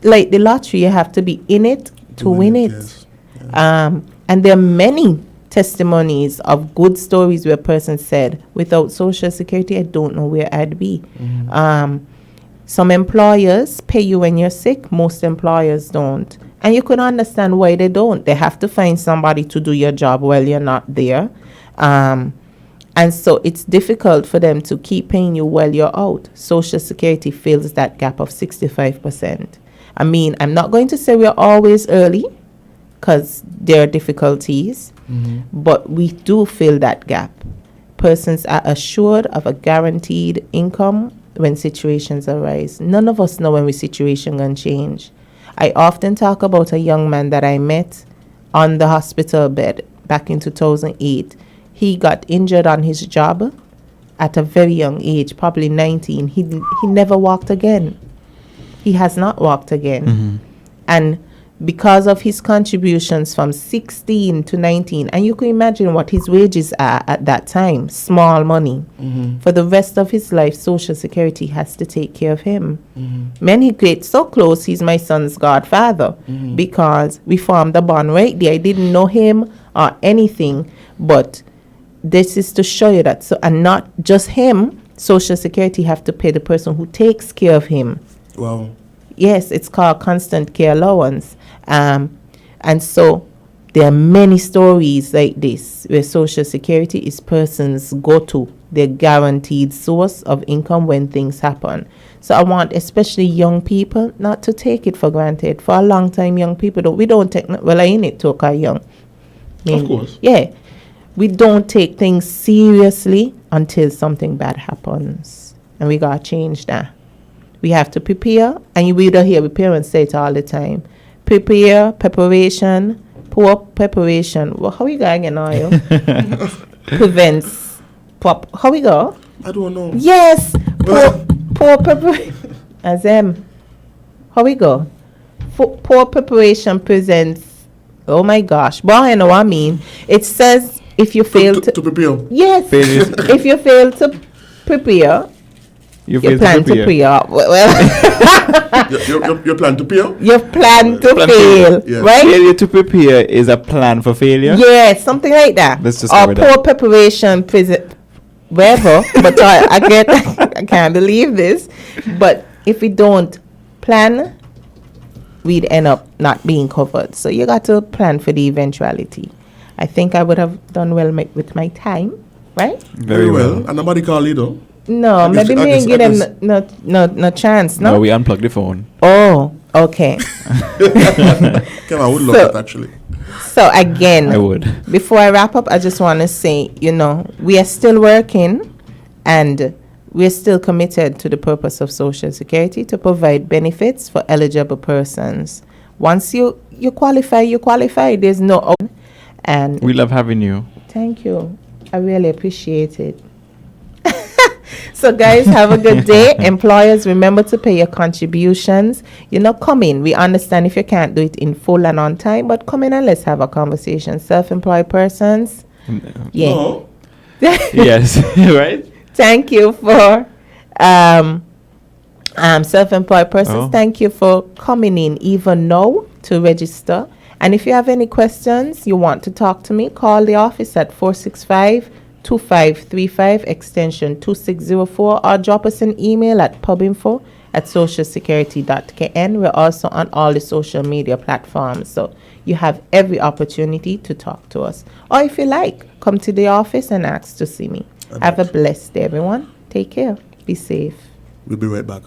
Like the lottery, you have to be in it to win it. Yes. And there are many testimonies of good stories where persons said, without Social Security, I don't know where I'd be. Some employers pay you when you're sick. Most employers don't. And you can understand why they don't. They have to find somebody to do your job while you're not there. And so it's difficult for them to keep paying you while you're out. Social Security fills that gap of 65%. I mean, I'm not going to say we're always early because there are difficulties, but we do fill that gap. Persons are assured of a guaranteed income when situations arise. None of us know when the situation going to change. I often talk about a young man that I met on the hospital bed back in 2008. He got injured on his job at a very young age, probably 19. He never walked again. He has not walked again. And because of his contributions from 16 to 19, and you can imagine what his wages are at that time, small money. For the rest of his life, Social Security has to take care of him. Many get so close, he's my son's godfather, because we formed a bond right there. I didn't know him or anything, but this is to show you that, so, and not just him, Social Security have to pay the person who takes care of him. Wow. Yes, it's called constant care allowance. And so there are many stories like this where Social Security is persons go to their guaranteed source of income when things happen. So I want especially young people not to take it for granted. For a long time, young people we don't take, well, I ain't it talk our young. I mean, of course. Yeah. We don't take things seriously until something bad happens. And we got to change that. We have to prepare. And we don't hear the parents say it all the time. Preparation, poor preparation. Well, how we go again, are you? Prevents. How we go? I don't know. Yes. Poor preparation. As how we go? Poor preparation presents. Oh my gosh. But I know what I mean. It says if you fail to prepare. Yes. If you fail to prepare, you plan to prepare. You plan to fail? You plan to fail, yes. Right? Failure to prepare is a plan for failure? Yes, something like that. Let's just or poor preparation wherever. But I can't believe this. But if we don't plan, we'd end up not being covered. So you got to plan for the eventuality. I think I would have done well with my time, right? Very well. And nobody call you though. No, maybe me and give them no chance. No, we unplug the phone. Oh, okay. Come on, I would love that actually. So again, I would. Before I wrap up, I just want to say, we are still working, and we are still committed to the purpose of Social Security to provide benefits for eligible persons. Once you qualify, you qualify. There's no and we love having you. Thank you. I really appreciate it. So guys, have a good day. Employers, remember to pay your contributions. Come in. We understand if you can't do it in full and on time, but come in and let's have a conversation. Self-employed persons. Yeah. No. Yes. Right? Thank you for self-employed persons. Thank you for coming in even now to register. And if you have any questions, you want to talk to me, call the office at 465-2535 extension 2604, or drop us an email at pubinfo@socialsecurity.kn. We're also on all the social media platforms, so you have every opportunity to talk to us. Or if you like, come to the office and ask to see me. Have a blessed day, everyone. Take care. Be safe. We'll be right back.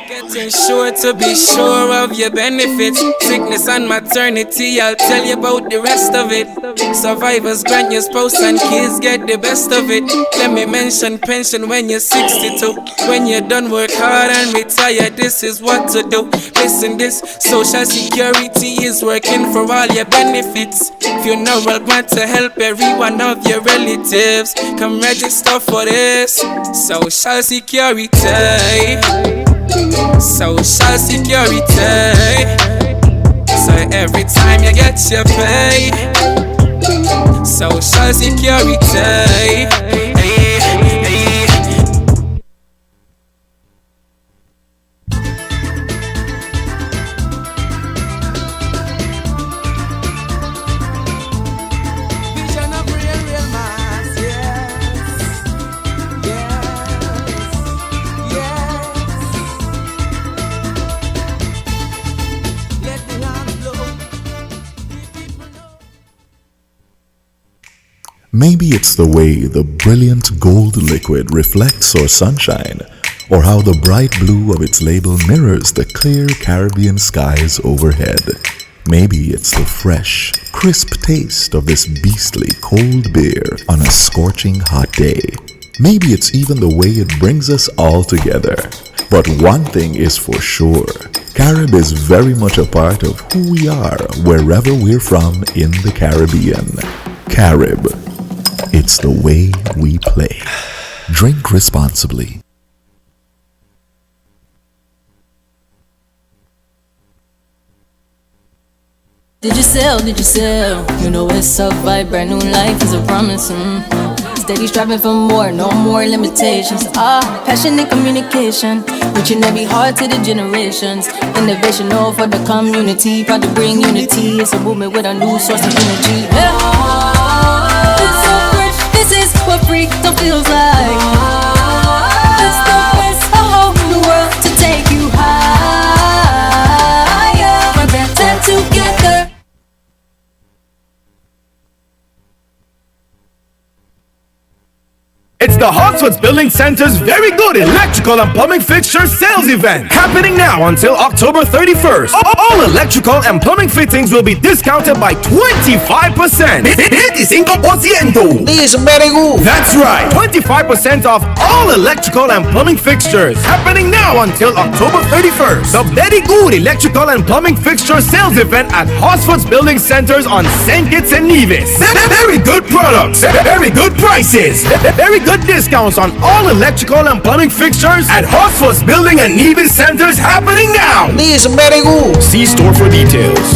Getting sure to be sure of your benefits. Sickness and maternity, I'll tell you about the rest of it. Survivors grant your spouse and kids get the best of it. Let me mention pension when you're 62. When you're done work hard and retire, this is what to do. Listen, this Social Security is working for all your benefits. Funeral grant to help every one of your relatives. Come register for this Social Security. Social Security. So every time you get your pay, Social Security. Maybe it's the way the brilliant gold liquid reflects our sunshine, or how the bright blue of its label mirrors the clear Caribbean skies overhead. Maybe it's the fresh, crisp taste of this beastly cold beer on a scorching hot day. Maybe it's even the way it brings us all together. But one thing is for sure, Carib is very much a part of who we are wherever we're from in the Caribbean. Carib. It's the way we play. Drink responsibly. Did you sell? You know it's a vibe, brand new life is a promise. Steady striving for more, no more limitations. Passion and communication, reaching every heart to the generations. Innovation all for the community, proud to bring unity. It's a movement with a new source of energy. It's so fresh, this is what freedom feels like. It's the best, a whole new world to take you higher. We're better together. It's the Hotswoods Building Center's Very Good Electrical and Plumbing Fixture Sales Event, happening now until October 31st. All electrical and plumbing fittings will be discounted by 25%. That's right, 25% off all electrical and plumbing fixtures, happening now until October 31st. The Very Good Electrical and Plumbing Fixture Sales Event at Hotswoods Building Centers on St. Kitts and Nevis. Very good products, very good prices, very good discounts on all electrical and plumbing fixtures at Hotswoods Building and Nevis Centers, happening now. This is very good. See store for details.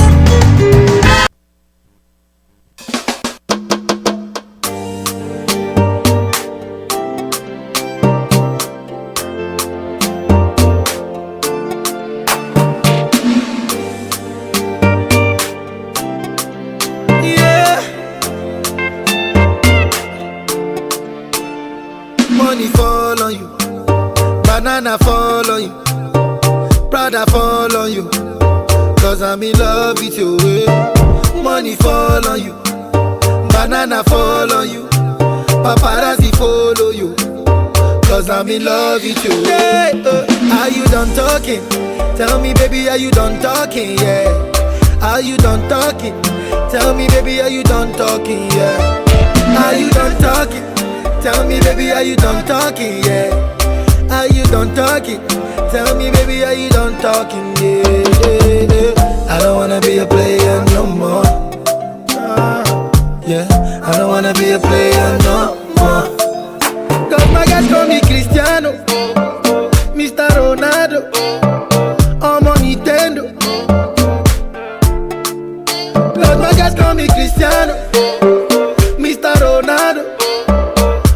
Yeah. Banana fall on you, Prada fall on you, cause I'm in love with you. Money fall on you, banana fall on you, paparazzi follow you, cause I'm in love with you. Are you done talking? Tell me baby, are you done talking? Yeah. Are you done talking? Tell me baby, are you done talking? Yeah. Are you done talking? Tell me baby, are you done talking? Yeah. Are you done talking? Tell me baby, are you done talking? Yeah. I don't wanna be a player no more. Yeah. I don't wanna be a player no more. Cause my guys call me Cristiano, Mr. Ronaldo, I'm on Nintendo. Cause my guys call me Cristiano, Mr. Ronaldo,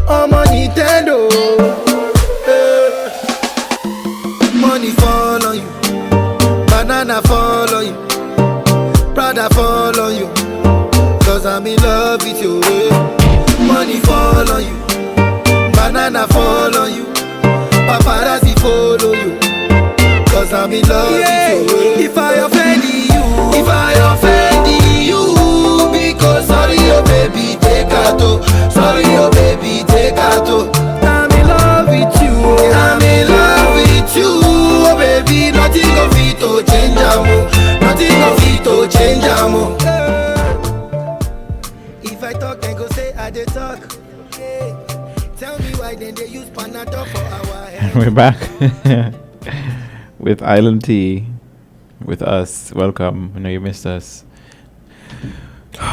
I'm on Nintendo. Money fall on you, banana fall on you, Prada fall on you, cause I'm in love with you. Money fall on you, banana fall on you, paparazzi follow you, cause I'm in love with you. If I offend you, if I offend you, because sorry oh baby, take a toe. Sorry oh baby, take a toe. I'm in love with you, I'm in love with you, oh baby. Nothing of it to change amo, nothing of it to change amo. If I talk, then go say I dey talk. Tell me why then they use Panadol for our head. And we're back with Island Tea with us. Welcome. I know you missed us.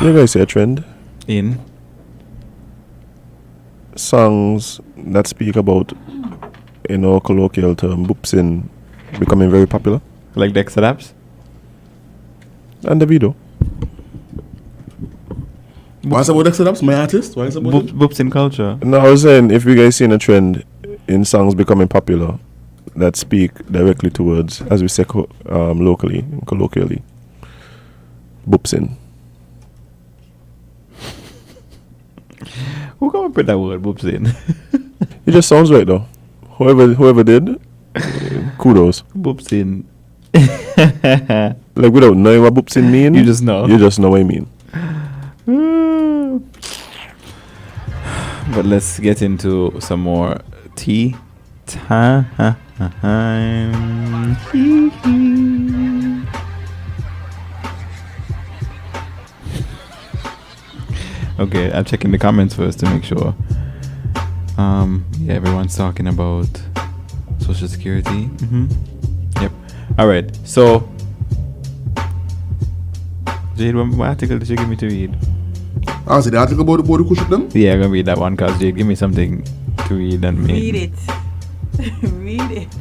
You guys see a trend in songs that speak about, in our colloquial term, boopsin becoming very popular, like Dexter Labs and Davido. Why is about Dexter Labs, my artist? Why is about Boops in culture? No, I was saying, if you guys seen a trend in songs becoming popular that speak directly towards, as we say locally, colloquially, boopsin. Who come up with that word, boopsin? It just sounds right though. Whoever did, kudos. Boopsin. Like without knowing what boopsin mean, You just know. You just know what I mean. But let's get into some more tea time. Okay, I'm checking the comments first to make sure. Yeah, everyone's talking about Social Security. Yep. All right. So, Jade, what article did you give me to read? Ah, so the article about the cushion them? Yeah, I'm gonna read that one because Jade, give me something to read and Read it. Read it.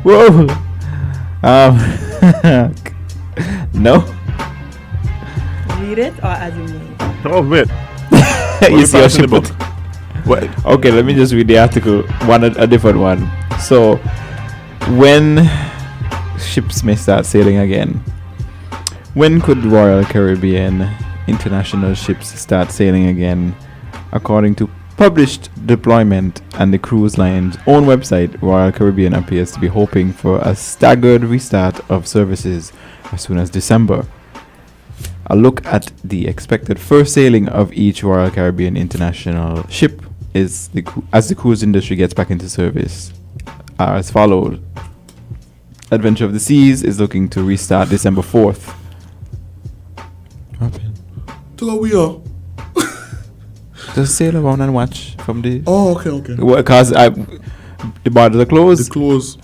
Whoa. No. Read it or as you mean? Oh, wait. You see how she put. Wait. Okay, let me just read the article. A different one. So, when ships may start sailing again? When could Royal Caribbean international ships start sailing again? According to published deployment and the cruise line's own website, Royal Caribbean appears to be hoping for a staggered restart of services as soon as December. A look at the expected first sailing of each Royal Caribbean international ship is as the cruise industry gets back into service are as followed. Adventure of the Seas is looking to restart December 4th. To go we are. Just sail around and watch from the... Oh, okay. Because the borders are closed. The close.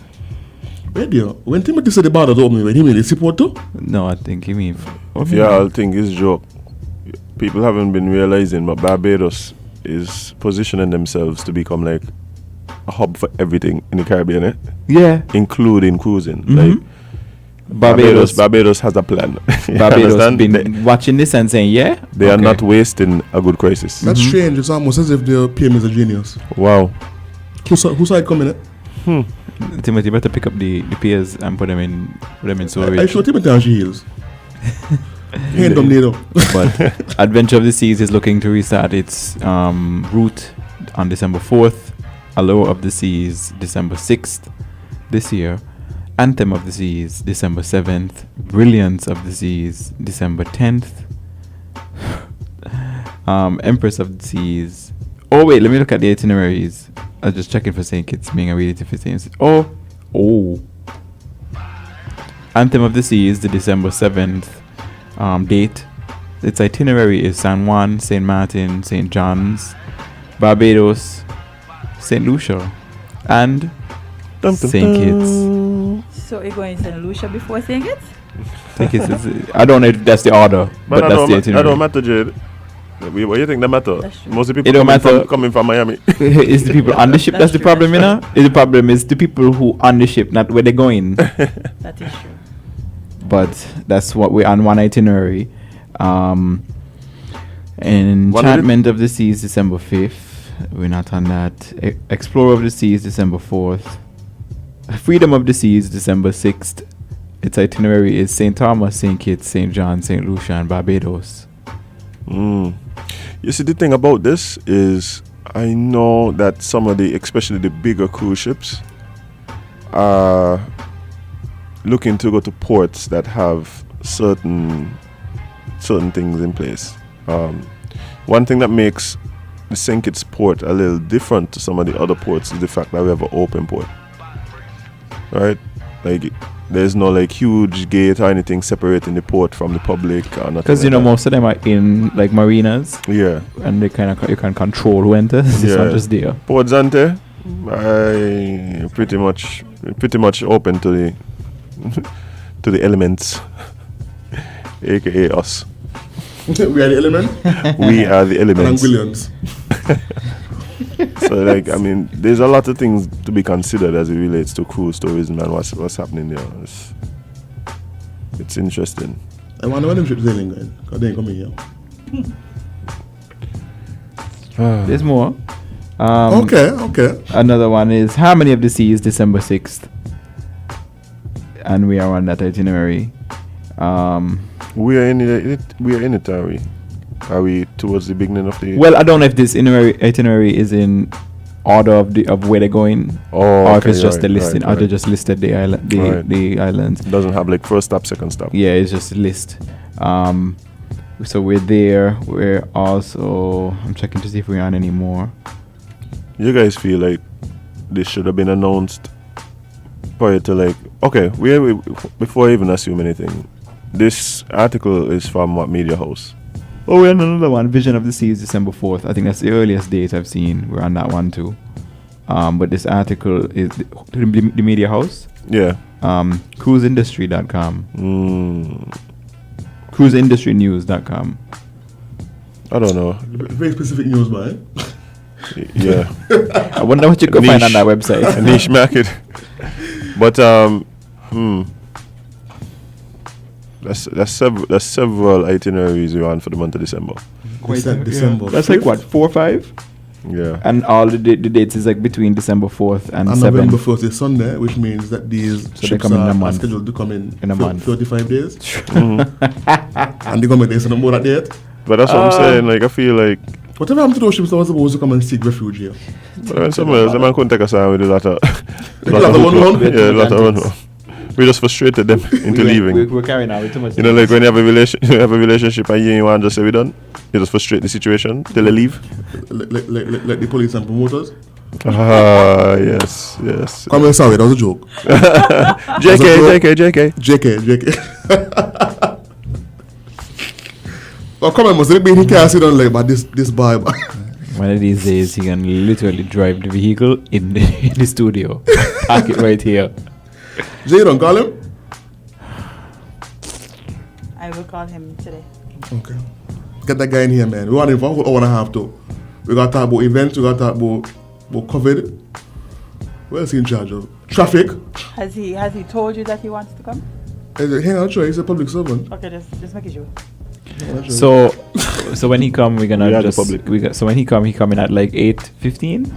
Wait there. When Timothy said the borders open, when he mean the seaport too? No, I think he mean... If y'all think it's joke, people haven't been realizing, but Barbados is positioning themselves to become like a hub for everything in the Caribbean, eh? Yeah. Including cruising. Mm-hmm. Like Barbados has a plan. Barbados been watching this and saying, yeah? They are not wasting a good crisis. That's strange. It's almost as if the PM is a genius. Wow. Who saw it coming, eh? Timothy, better pick up the peers and put them in storage. I sure Timothy on heels. Hand them later. But Adventure of the Seas is looking to restart its route on December 4th. Allure of the Seas, December 6th this year. Anthem of the Seas, December 7th. Brilliance of the Seas, December 10th. Empress of the Seas. Oh wait, let me look at the itineraries. I was just checking for St. Kitts being a really different. Oh. Anthem of the Seas, the December 7th date. Its itinerary is San Juan, St. Martin, St. John's, Barbados, St. Lucia, and St. Kitts. So you're going to St. Lucia before St. Kitts? St. Kitts is, I don't know if that's the order, but that's the itinerary. I don't matter, Jade. What do you think that matter? Most of the It don't matter. coming from Miami. It's the people on the ship that's the problem, you know? The problem is the people who on the ship, not where they're going. That is true. But that's what we're on one itinerary. Enchantment of the Seas, December 5th. We're not on that. Explorer of the Seas, December 4th. Freedom of the Seas, December 6th. Its itinerary is St. Thomas, St. Kitts, St. John, St. Lucia, and Barbados. You see, the thing about this is I know that some of the, especially the bigger cruise ships, are looking to go to ports that have certain things in place. One thing that makes the St. Kitts port a little different to some of the other ports is the fact that we have an open port. Right? Like, there's no like huge gate or anything separating the port from the public or nothing. Because most of them are in like marinas. Yeah. And they you can control who enters. This one just there. Port Zante, I pretty much open to the to the elements, aka us. We are the element. We are the elements. And Williams. So like, I mean, there's a lot of things to be considered as it relates to cruise tourism and what's happening there. It's interesting. I wonder when them ships sailing, guys, because they ain't coming here. There's more. Okay. Another one is Harmony of the Seas, December 6th. And we are on that itinerary. We are in it, are we? Are we towards the beginning of the... Well, I don't know if this itinerary is in order of where they're going, or if it's just the listing. Or they just listed the island, the islands. It doesn't have like first stop, second stop. Yeah, it's just a list. So we're there. We're also... I'm checking to see if we're on any more. You guys feel like this should have been announced prior to like... Okay, before I even assume anything, this article is from what media house? Oh, we're on another one. Vision of the Seas, December 4th. I think that's the earliest date I've seen. We're on that one too. But this article is the media house. Yeah. Cruiseindustry.com. Cruiseindustrynews.com. I don't know. Very specific news, man. Yeah. I wonder what you could find on that website. A niche market. But There's several itineraries we're on for the month of December. December. That's like what, 4 or 5? Yeah. And all the dates is like between December 4th and 7th. November 1st is Sunday, which means that these ships are scheduled to come in a month. 35 days. And they're going to make this more that date. But that's what I'm saying. Like, I feel like... Whatever happened to those ships that were supposed to come and seek refuge here? But when somewhere else, the man couldn't take us out with a lot of... a lot of one. We just frustrated them into leaving. We're carrying out with too much. You know, like when you have a relationship and you want to just say we're done, you just frustrate the situation till they leave. Like the police and promoters. Yes. Come on, sorry, that was a joke. JK. Oh, come on, must it be he can't sit on like, but this boy. One of these days, he can literally drive the vehicle in the studio. Park it right here. Jay, don't call him? I will call him today. Okay. Get that guy in here, man. We want him for a whole hour and a half, too. We got to talk about events, we got to talk about COVID. What else is he in charge of? Traffic. Has he told you that he wants to come? Hang on, sure, he's a public servant. Okay, just make it sure. So when he come, we're gonna so when he come in at like 8:15.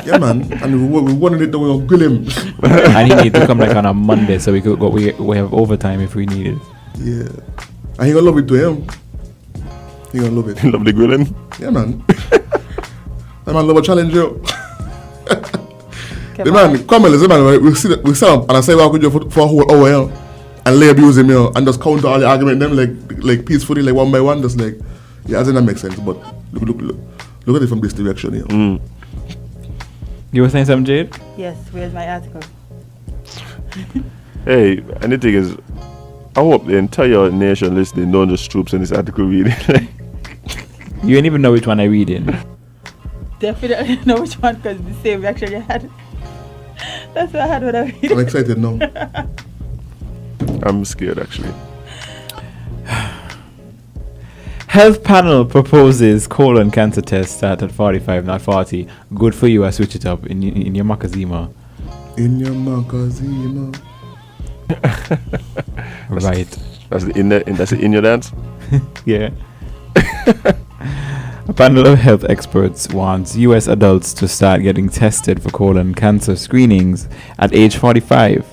Yeah, man. And we wanted it that we'll grill him. And he need to come like on a Monday, so we could go. We have overtime if we need it. Yeah. And he gonna love it to him. He gonna love it. He love the grilling. Yeah, man. The man love a challenge, yo. The man, come on, the man, we sit up and I say, well, could you for a whole hour, yo, and lay abuse him, yo, and just counter all the argument, them like peacefully, like one by one, just like, yeah, I think that makes sense, but look at it from this direction, yo. You were saying something, Jade? Yes, where's my article? Hey, and the thing is, I hope the entire nation listening don't just troops in this article reading. You ain't even know which one I read in. Definitely know which one because the same reaction you had. That's what I had when I read. I'm excited now. I'm scared actually. Health panel proposes colon cancer test start at 45, not 40. Good for you. I switch it up in your Makazima. In your Makazima. Right. That's the in your dance. Yeah. A panel of health experts wants U.S. adults to start getting tested for colon cancer screenings at age 45,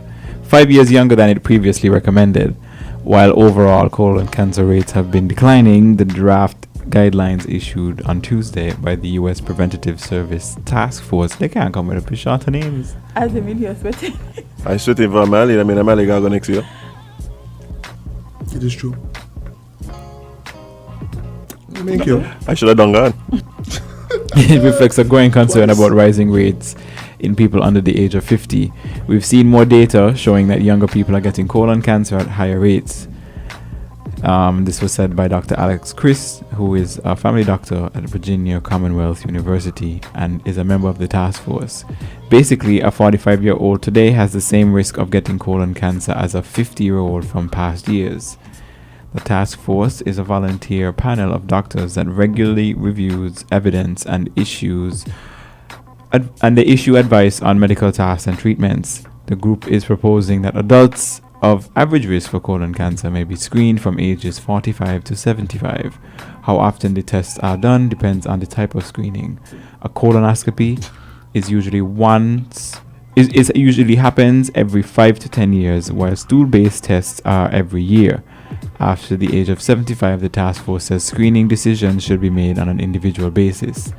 5 years younger than it previously recommended. While overall colon cancer rates have been declining, the draft guidelines issued on Tuesday by the U.S. Preventative Service Task Force. They can't come with a shorter names. As a media sweating. I'm sweating for Mali. I mean, Mali got go next year. It is true. Thank you. I should have done that. It reflects a growing concern about rising rates in people under the age of 50. We've seen more data showing that younger people are getting colon cancer at higher rates. This was said by Dr. Alex Chris, who is a family doctor at Virginia Commonwealth University and is a member of the task force. Basically, a 45-year-old today has the same risk of getting colon cancer as a 50-year-old from past years. The task force is a volunteer panel of doctors that regularly reviews evidence and they issue advice on medical tasks and treatments. The group is proposing that adults of average risk for colon cancer may be screened from ages 45 to 75. How often the tests are done depends on the type of screening. A colonoscopy is usually usually happens every 5 to 10 years, while stool-based tests are every year. After the age of 75, the task force says screening decisions should be made on an individual basis.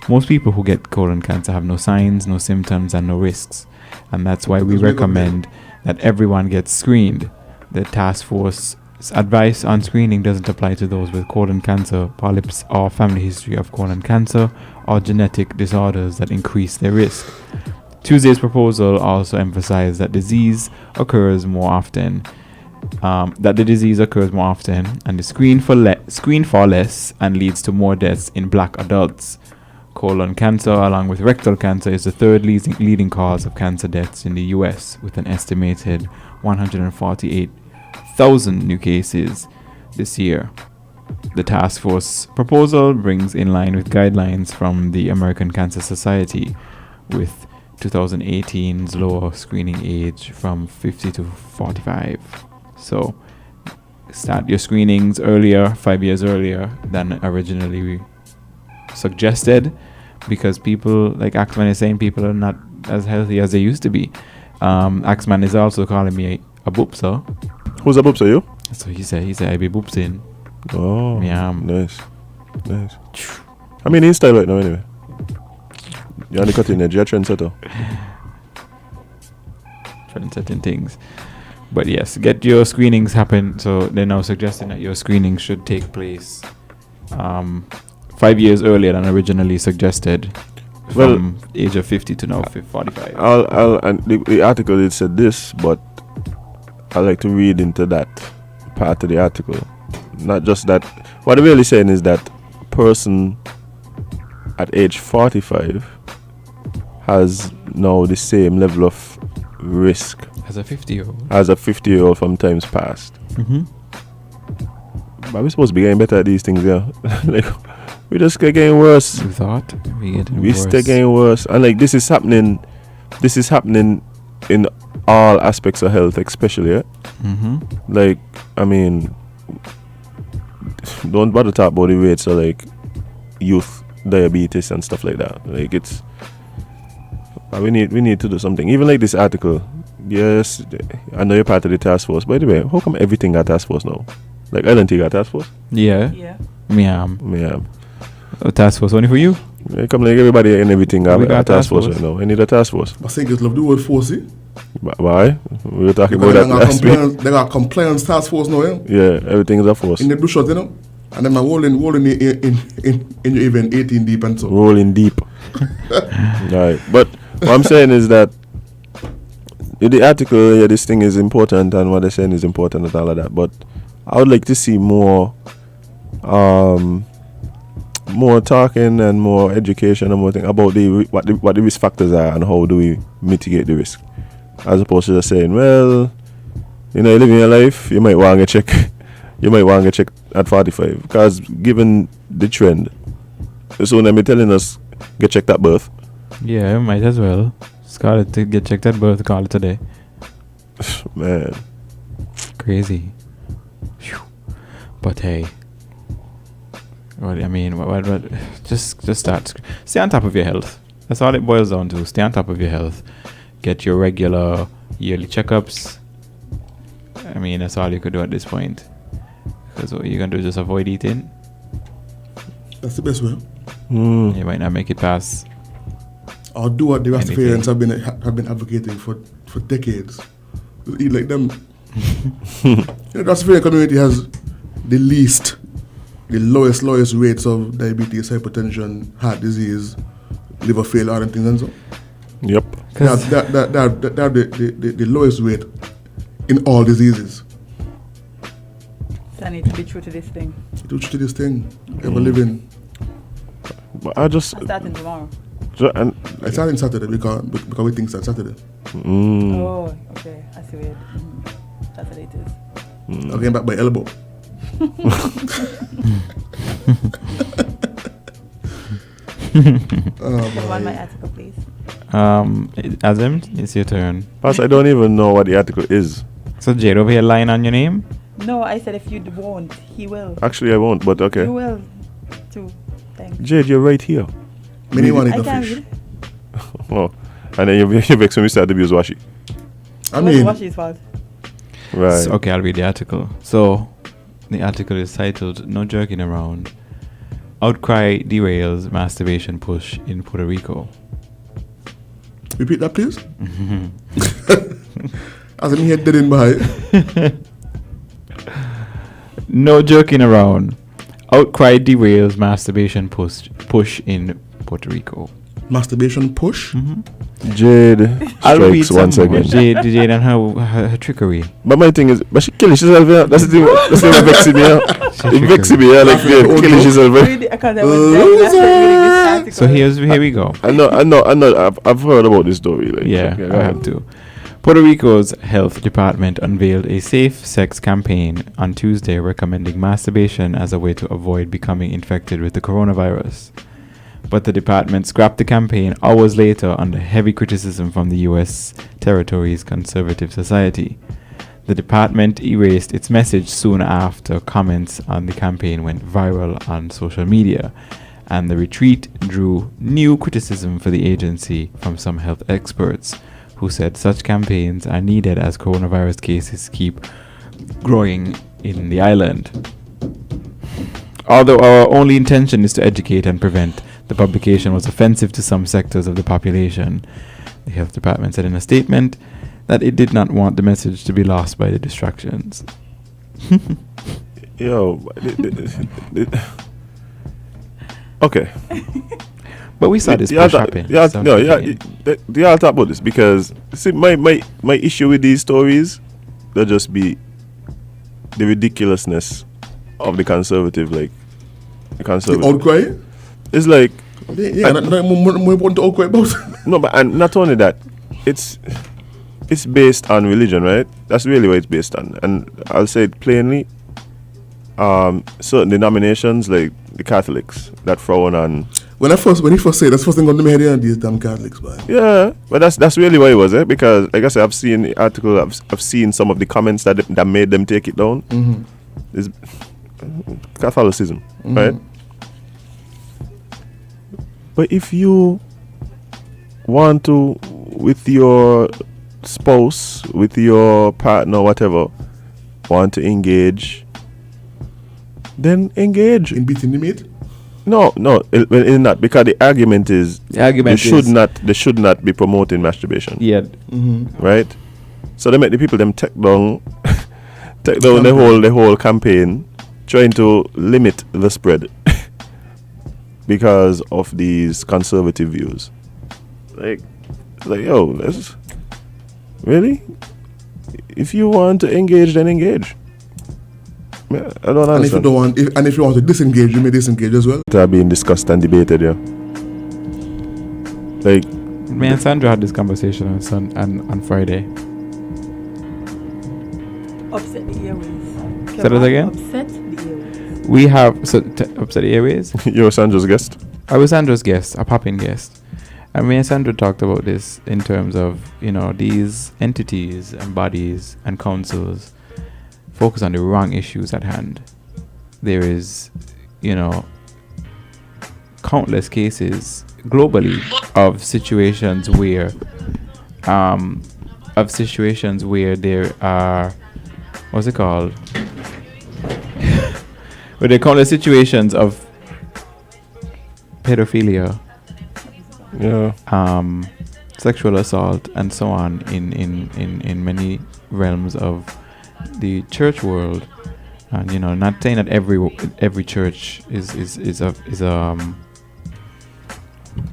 Most people who get colon cancer have no signs, no symptoms, and no risks. And that's why we recommend that everyone gets screened. The task force's advice on screening doesn't apply to those with colon cancer, polyps, or family history of colon cancer, or genetic disorders that increase their risk. Tuesday's proposal also emphasized that the disease occurs more often, and is screened for less and leads to more deaths in black adults. Colon cancer, along with rectal cancer, is the third leading cause of cancer deaths in the U.S., with an estimated 148,000 new cases this year. The task force proposal brings in line with guidelines from the American Cancer Society, with 2018's lower screening age from 50 to 45. So start your screenings earlier, 5 years earlier than originally suggested, because people, like Axman is saying, people are not as healthy as they used to be. Axman is also calling me a boopser. Who's a boopser, you? So he said I be boopsing. Oh, yeah. Nice. I mean, in style right now anyway. You're on the cutting edge, you're a trendsetter. Trendsetting things. But yes, get your screenings happen. So they're now suggesting that your screening should take place 5 years earlier than originally suggested, from age of 50 to now 45. And the article it said this, but I like to read into that part of the article. Not just that. What they're really saying is that person at age 45 has now the same level of risk as a 50-year-old. As a 50-year-old from times past. Mm-hmm. But we're supposed to be getting better at these things, yeah. Like, we just getting worse. We thought we still getting worse, and like this is happening in all aspects of health, especially. Yeah? Mm-hmm. Like, I mean, don't bother talk about the rates of like youth diabetes and stuff like that. Like it's, we need to do something. Even like this article. Yes, I know you're part of the task force. By the way, how come everything got task force now? Like LNT got task force? Yeah. Me am. A task force only for you? They come like everybody and everything. We I got a task force task right now. I need a task force. I think it's love the word force, eh? Why? We were talking Because about that last week. they got compliance task force now, yeah? Yeah, everything is a force. In the blue shot, you know? And then I'm rolling in your event 18 deep and so. Rolling deep. Right. But what I'm saying is that the article, yeah, this thing is important and what they're saying is important and all of that. But I would like to see more talking and more education and more thing about what the risk factors are and how do we mitigate the risk. As opposed to just saying, well, you know, you live in your life, you might want to check. You might want to check at 45 because given the trend, so they're telling us get checked at birth. Yeah, might as well. Call it to get checked at birth. Call it today. Man, crazy. Whew. But hey, what I mean, what just start. Stay on top of your health. That's all it boils down to. Stay on top of your health. Get your regular yearly checkups. I mean, that's all you could do at this point. Because what you're gonna do is just avoid eating. That's the best way. You might not make it past. Or do what the Rastafarians have been advocating for decades. Eat like them. You know, the Rastafarian community has the lowest rates of diabetes, hypertension, heart disease, liver failure, and things and so. Yep. They have the lowest rate in all diseases. So I need to be true to this thing. True to this thing. Ever living. But I'm starting tomorrow. I starting Saturday because we think it's Saturday. Oh, okay. I see where Saturday it is. I'm getting back by elbow. One my article, please. Azim, it's your turn. Plus, I don't even know what the article is. So Jade, over here lying on your name? No, I said if you won't, he will. Actually, I won't, but okay. You will, too. Thanks. Jade, you're right here. I can't read. Oh, and then you vex when we start to abuse Washi. I mean, Washi's fault. Right. So, okay, I'll read the article. So, the article is titled "No Jerking Around. Outcry derails masturbation push in Puerto Rico." Repeat that, please. As I'm here dead in by. No jerking around. Outcry derails masturbation push in Puerto Rico. Masturbation push? Jade strikes once again. Jade and her trickery. But my thing is, but she killing herself. Yeah? That's the thing. That's the thing that vexing me. Yeah? It vexing me. Yeah? Like killing herself. So here we go. I know. I've heard about this story. Like, yeah, okay, I have to. Puerto Rico's health department unveiled a safe sex campaign on Tuesday recommending masturbation as a way to avoid becoming infected with the coronavirus. But the department scrapped the campaign hours later under heavy criticism from the U.S. territory's Conservative Society. The department erased its message soon after comments on the campaign went viral on social media, and the retreat drew new criticism for the agency from some health experts, who said such campaigns are needed as coronavirus cases keep growing in the island. Although our only intention is to educate and prevent, the publication was offensive to some sectors of the population. The health department said in a statement that it did not want the message to be lost by the distractions. Yo, okay. But we saw this push happen. Y'all talk about this because see my issue with these stories, they'll just be the ridiculousness of the conservative, like the conservative. The outcry? It's like more important to outcry about. No, but and not only that, it's based on religion, right? That's really what it's based on, and I'll say it plainly. Certain denominations like the Catholics that frown on. When he first said that's first thing on the head and these damn Catholics, man. Yeah, but that's really what it was, because like I said, I've seen the article, I've seen some of the comments that made them take it down. It's Catholicism, right? But if you want to, with your spouse, with your partner, whatever, want to engage, then engage. In beating the mate? No, in that, because the argument is they should not be promoting masturbation. Yeah. Right. So they make the people them take down the whole campaign, trying to limit the spread because of these conservative views. Like yo, let's really. If you want to engage, then engage. Yeah, I don't understand. And if you don't want, if you want to disengage, you may disengage as well. They are being discussed and debated, yeah. Like me and Sandra had this conversation on Friday. Upset the airways. Say that again. Upset the airways. We have upset the airways. You were Sandra's guest. I was Sandra's guest, a pop-in guest. And me and Sandra talked about this in terms of, these entities and bodies and councils focus on the wrong issues at hand. There is, countless cases globally of situations where there are, what's it called? Where there are countless situations of pedophilia, sexual assault, and so on in many realms of the church world. And not saying that every church is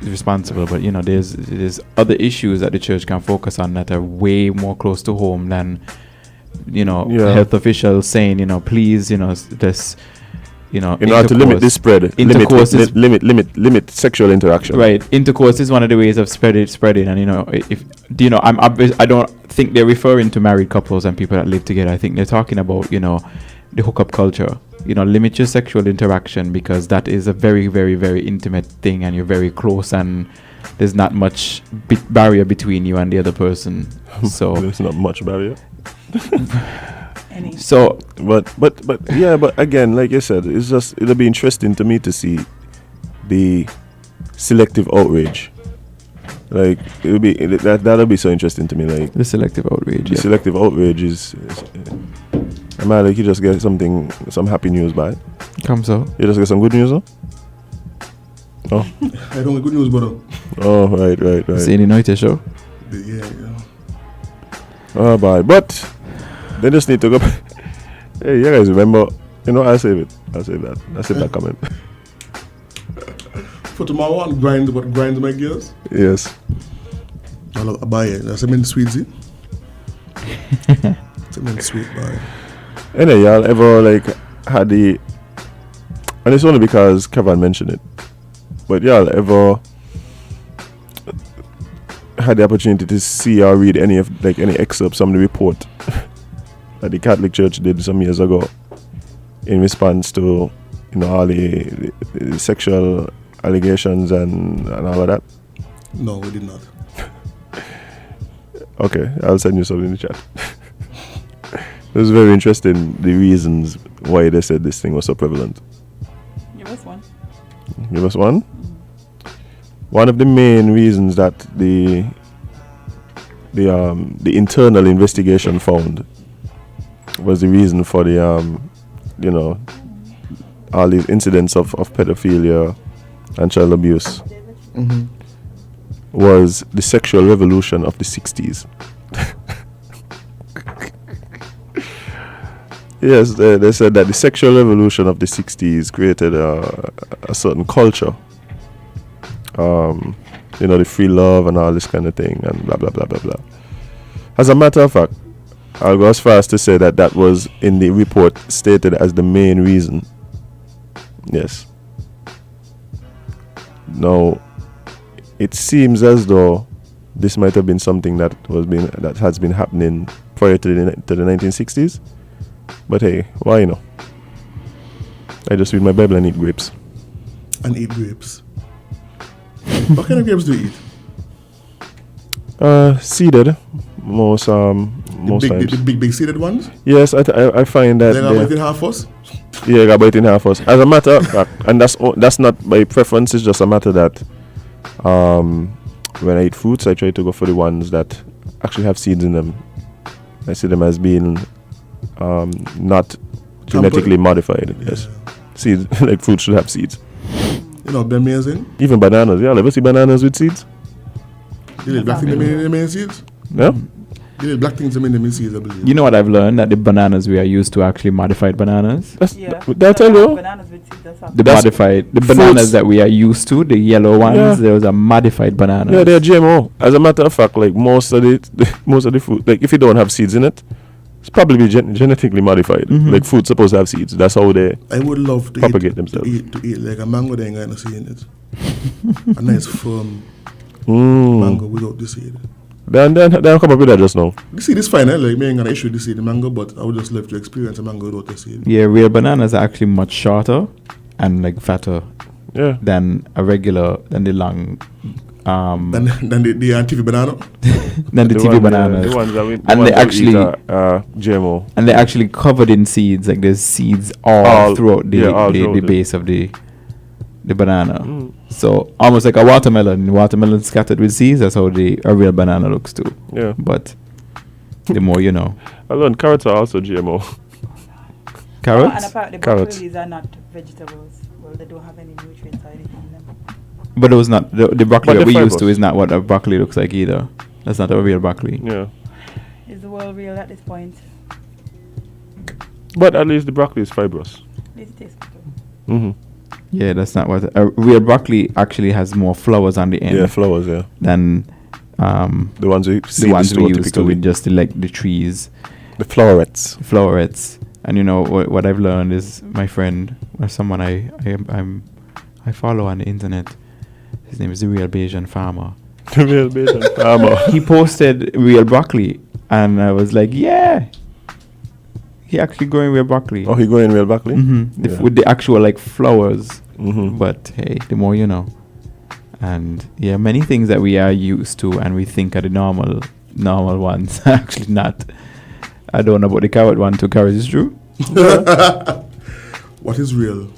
responsible, but there's other issues that the church can focus on that are way more close to home than health officials saying please this. In order to limit this spread, limit sexual interaction. Right, intercourse is one of the ways of spreading, and I don't think they're referring to married couples and people that live together. I think they're talking about the hookup culture. Limit your sexual interaction, because that is a very, very, very intimate thing, and you're very close, and there's not much barrier between you and the other person. So there's not much barrier. So, but again, like you said, it'll be interesting to me to see the selective outrage. Like that'll be so interesting to me. Like the selective outrage. The selective outrage is man, like you just get some happy news by it. Come so. You just get some good news, huh? Oh. I don't get good news, brother. Oh, right. See any night show? Yeah. Oh, bye. But they just need to go. Hey, you guys remember? I'll save it. I'll save that. I'll save that comment. For tomorrow on grind my gears. Yes. I'll buy it. That's a mint sweet, see? It's a mint sweet buy. Anyway, y'all ever had the, and it's only because Kevin mentioned it, but y'all ever had the opportunity to see or read any excerpts from the report that the Catholic Church did some years ago in response to all the sexual allegations and all of that? No, we did not. Okay, I'll send you something in the chat. It was very interesting, the reasons why they said this thing was so prevalent. Give us one. Give us one? One of the main reasons that the internal investigation found was the reason for the all these incidents of pedophilia and child abuse was the sexual revolution of the 60s. Yes, they said that the sexual revolution of the 60s created a certain culture. The free love and all this kind of thing and blah, blah, blah, blah, blah. As a matter of fact, I'll go as far as to say that was in the report stated as the main reason. Yes. Now, it seems as though this might have been something that has been happening prior to the 1960s. But hey, why I just read my Bible and eat grapes. And eat grapes. What kind of grapes do you eat? Seeded. Most times. The big seeded ones? Yes, I find that. They got bite in half us? Yeah, they got bite in half us. As a matter of fact, and that's not by preference, it's just a matter that when I eat fruits, I try to go for the ones that actually have seeds in them. I see them as being not genetically modified. Yes, seeds like fruits should have seeds. You know, they're amazing. Even bananas. Yeah, ever see bananas with seeds? The little black things they make seeds? Yeah. The little black things they make seeds, I believe. You know what I've learned? That the bananas we are used to actually modified bananas. They'll tell you. Bananas with seeds, that's The modified, the bananas that we are used to, the yellow ones, Yeah. there was a modified banana. Yeah, they're GMO. As a matter of fact, like most of the food, like if you don't have seeds in it, it's probably genetically modified. Mhm. Like food's supposed to have seeds. That's how they I would love to propagate eat, themselves. to eat like a mango that ain't got no seed in it. A nice firm Mm. mango without the seed. Then come up with that just now. The seed is fine, eh? Like me ain't gonna issue the seed, the mango, but I would just love to experience a mango without the seed. Yeah, real bananas are actually much shorter and like fatter. Yeah. Than a regular, than the long. Than the TV banana. Than the TV bananas. The ones that we and they actually GMO. And they're actually covered in seeds. Like there's seeds all throughout the throughout base of the banana. Mm. So almost like a watermelon. Watermelon scattered with seeds. That's how a real banana looks too. Yeah. But the more you know. I learned carrots are also GMO. Carrots? And apparently Carrots. broccolis are not vegetables. Well, they don't have any nutrients or anything in them. But those not the broccoli But that the we used to fibers. is not what a broccoli looks like either. That's not a real broccoli. Yeah. Is the world real at this point? But at least the broccoli is fibrous. It tastes good. Mm-hmm. Yeah, that's not what a real broccoli actually has more flowers on the end. Yeah, flowers. Yeah. Than the ones we see the ones in the we store used to with just the trees. The flowerets. Flowerets. And you know what I've learned is my friend or someone I follow on the internet. His name is the Real Bayesian Farmer. The Real Bayesian Farmer. He posted real broccoli, and I was like, yeah. He actually growing real broccoli. Oh, he growing real broccoli? Mm-hmm. Yeah. With the actual like flowers. Mm-hmm. But hey, the more you know. And yeah, many things that we are used to and we think are the normal ones are actually not. I don't know about the carrot one. 2 carrots is true. What is real?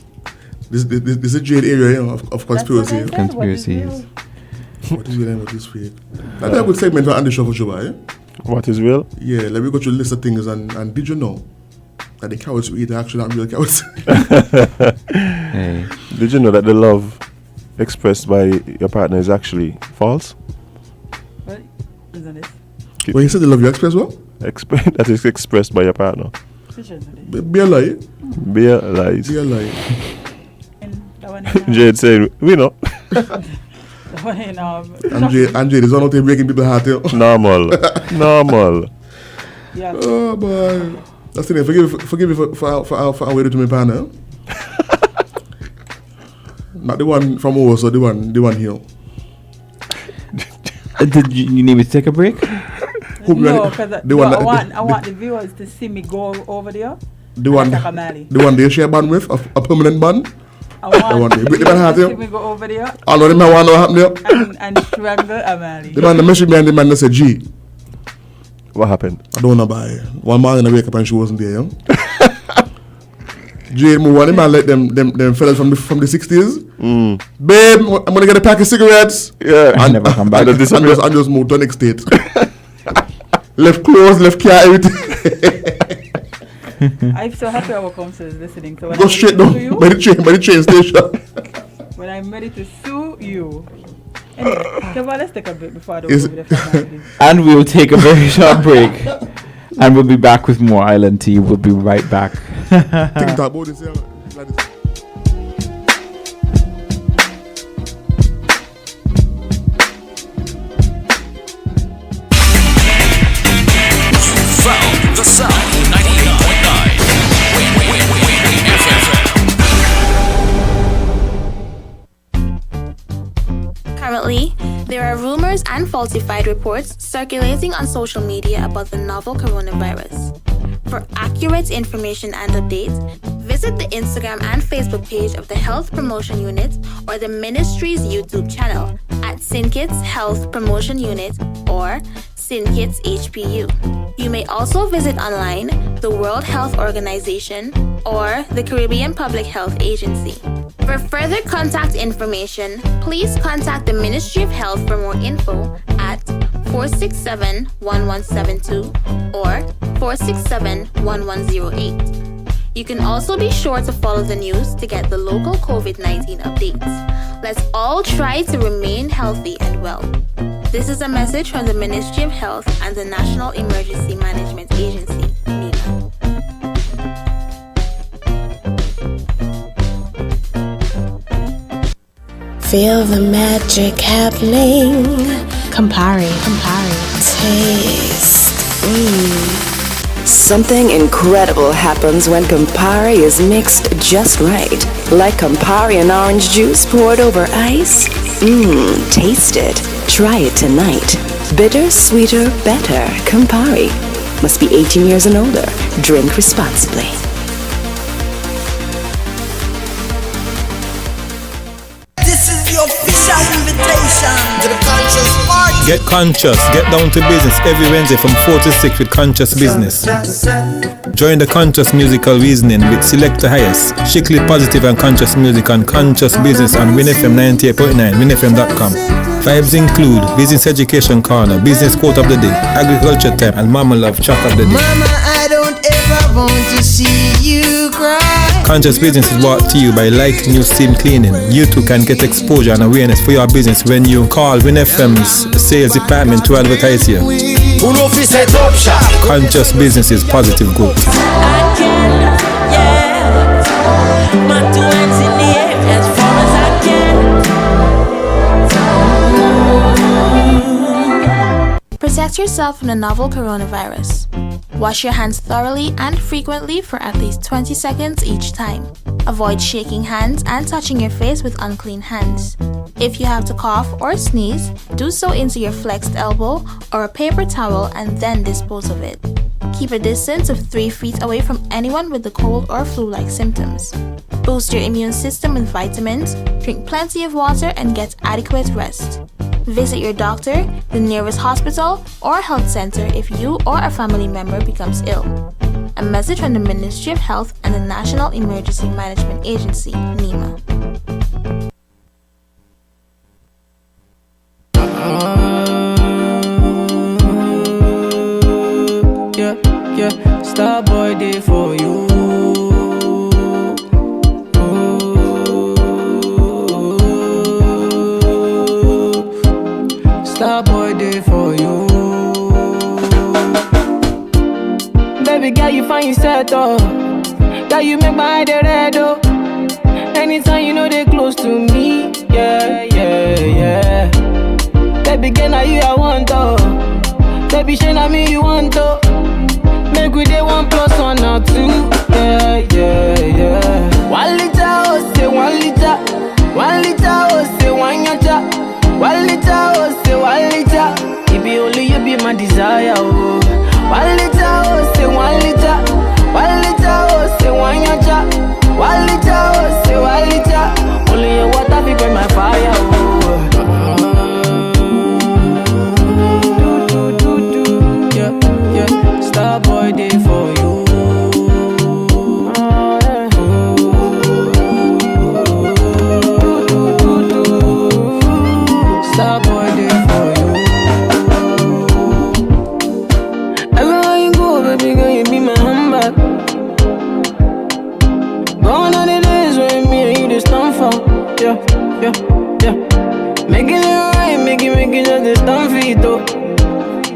This is a jade area, you know, of conspiracy. Conspiracies. What is real and what is fake? That's a good segment on the show for sure, eh? What is real? Yeah, let me go through a list of things and did you know that the carrots we eat are actually not real carrots? Hey. Did you know that the love expressed by your partner is actually false? What? Isn't it? Well, you said the love you express what? That is expressed by your partner. Be a lie. Be a lie. Be a lie. Jade said, we know. And Jade is one out there breaking people's heart. Normal. Yeah. Oh boy. That's the thing. Forgive me for how I to my partner. Not the one from also the one here. Did you need me to take a break? No, because I want the viewers to see me go over there. The one they share band with, a permanent band. I want the break the band heart to here. see me go over there. All of them I want to happen there. And strangle Amali. The man the message me and the man that said G. What happened? I don't know about it. One morning I wake up and she wasn't there, yo. Jade move on, the man let them fellas from the 60s. Babe, I'm gonna get a pack of cigarettes. Yeah. And never come back. And just move to the next state. Left clothes, left car, everything. I'm so happy our council is listening. So when Go straight down by the train station. When I'm ready to sue you. Anyway, Kevin, let's take a break before I don't go with the family. And we'll take a very short break. And we'll be back with more Island Tea. We'll be right back. Think about this, yeah. The Sound 98.9 Win FM. Currently, there are rumors and falsified reports circulating on social media about the novel coronavirus. For accurate information and updates, visit the Instagram and Facebook page of the Health Promotion Unit or the Ministry's YouTube channel at SynKits Health Promotion Unit or SynKits HPU. You may also visit online the World Health Organization or the Caribbean Public Health Agency. For further contact information, please contact the Ministry of Health for more info at 467-1172 or 467-1108. You can also be sure to follow the news to get the local COVID-19 updates. Let's all try to remain healthy and well. This is a message from the Ministry of Health and the National Emergency Management Agency, NEMA. Feel the magic happening. Campari. Taste. Something incredible happens when Campari is mixed just right. Like Campari and orange juice poured over ice. Taste it. Try it tonight. Bitter, sweeter, better. Campari. Must be 18 years and older. Drink responsibly. This is your official invitation to the Conscious Party. Get conscious, get down to business every Wednesday from 4 to 6 with Conscious Business. Join the Conscious Musical Reasoning with Selector Highest, Strictly Positive and Conscious Music on Conscious Business on WinFM 98.9, winfm.com. Vibes include Business Education Corner, Business Quote of the Day, Agriculture Time, and Mama Love Chat of the Day. Mama, I don't ever want to see you cry. Conscious Business is brought to you by Like New Steam Cleaning. You too can get exposure and awareness for your business when you call WinFM's sales department to advertise here. Conscious Business is positive growth. Protect yourself from the novel coronavirus. Wash your hands thoroughly and frequently for at least 20 seconds each time. Avoid shaking hands and touching your face with unclean hands. If you have to cough or sneeze, do so into your flexed elbow or a paper towel and then dispose of it. Keep a distance of 3 feet away from anyone with the cold or flu-like symptoms. Boost your immune system with vitamins, drink plenty of water, and get adequate rest. Visit your doctor, the nearest hospital, or health center if you or a family member becomes ill. A message from the Ministry of Health and the National Emergency Management Agency, NEMA. Starboy day for you. Starboy day for you. Baby girl, you find yourself oh. Girl, you make my head red oh. Anytime you know they close to me, yeah. Baby girl, now you I want oh. Baby, shey na me you want oh. Make we day 1 + 1 or 2, yeah. 1 liter oh say 1 liter. 1 liter oh say 1 yacha. 1 liter oh say 1 liter. It be only you be my desire oh. 1 liter oh say 1 liter. 1 liter oh say 1 yacha. 1 liter oh say 1 liter. Only your water be burn my fire oh. Starboy day for you. Starboy day for you. Everywhere you go, baby girl, you be my handbag. Gone are the days when me and you just stand for. Yeah. Making it right, make it just this stand for it though.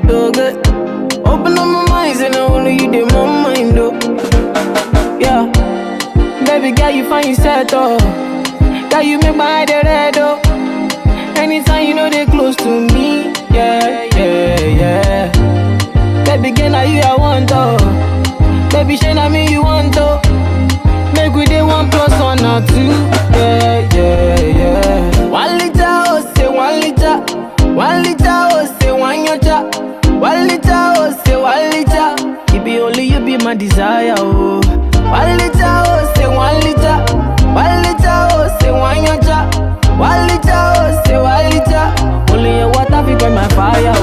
So good. Open up my mind, and only you did my mind, though. Yeah, baby girl, you find yourself, though. Girl, you make my head red, though. Anytime you know they close to me, yeah. Baby girl, now you I want, though. Baby, shey na me you want, though. Make we day 1 + 1 or 2, yeah. 1 liter, oh, say 1 liter. 1 liter, oh, say 1 yacha. 1 liter, oh, say 1 liter. It be only you be my desire, oh. 1 liter, oh, say 1 liter. 1 liter, oh, say 1 yacha. 1 liter, oh, say 1 liter. Only your water be burn my fire, oh.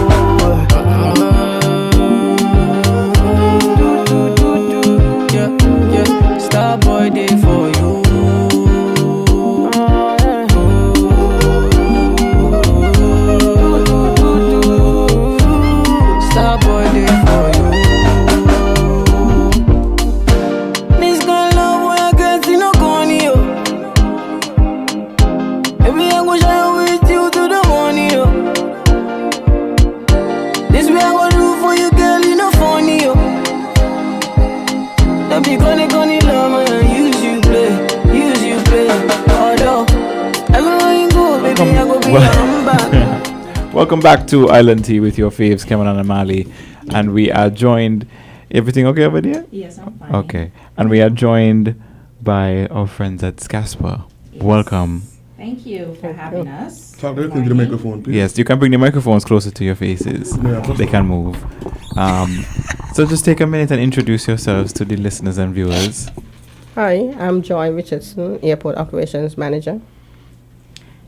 Welcome back to Island Tea with your faves, Cameron and Amali. And we are joined. Everything okay over there? Yes, I'm fine. Okay. And we are joined by our friends at Scasper. Yes. Welcome. Thank you for having us. Talk directly to the microphone, please. Yes, you can bring the microphones closer to your faces. Yeah, they can move. So just take a minute and introduce yourselves to the listeners and viewers. Hi, I'm Joy Richardson, Airport Operations Manager.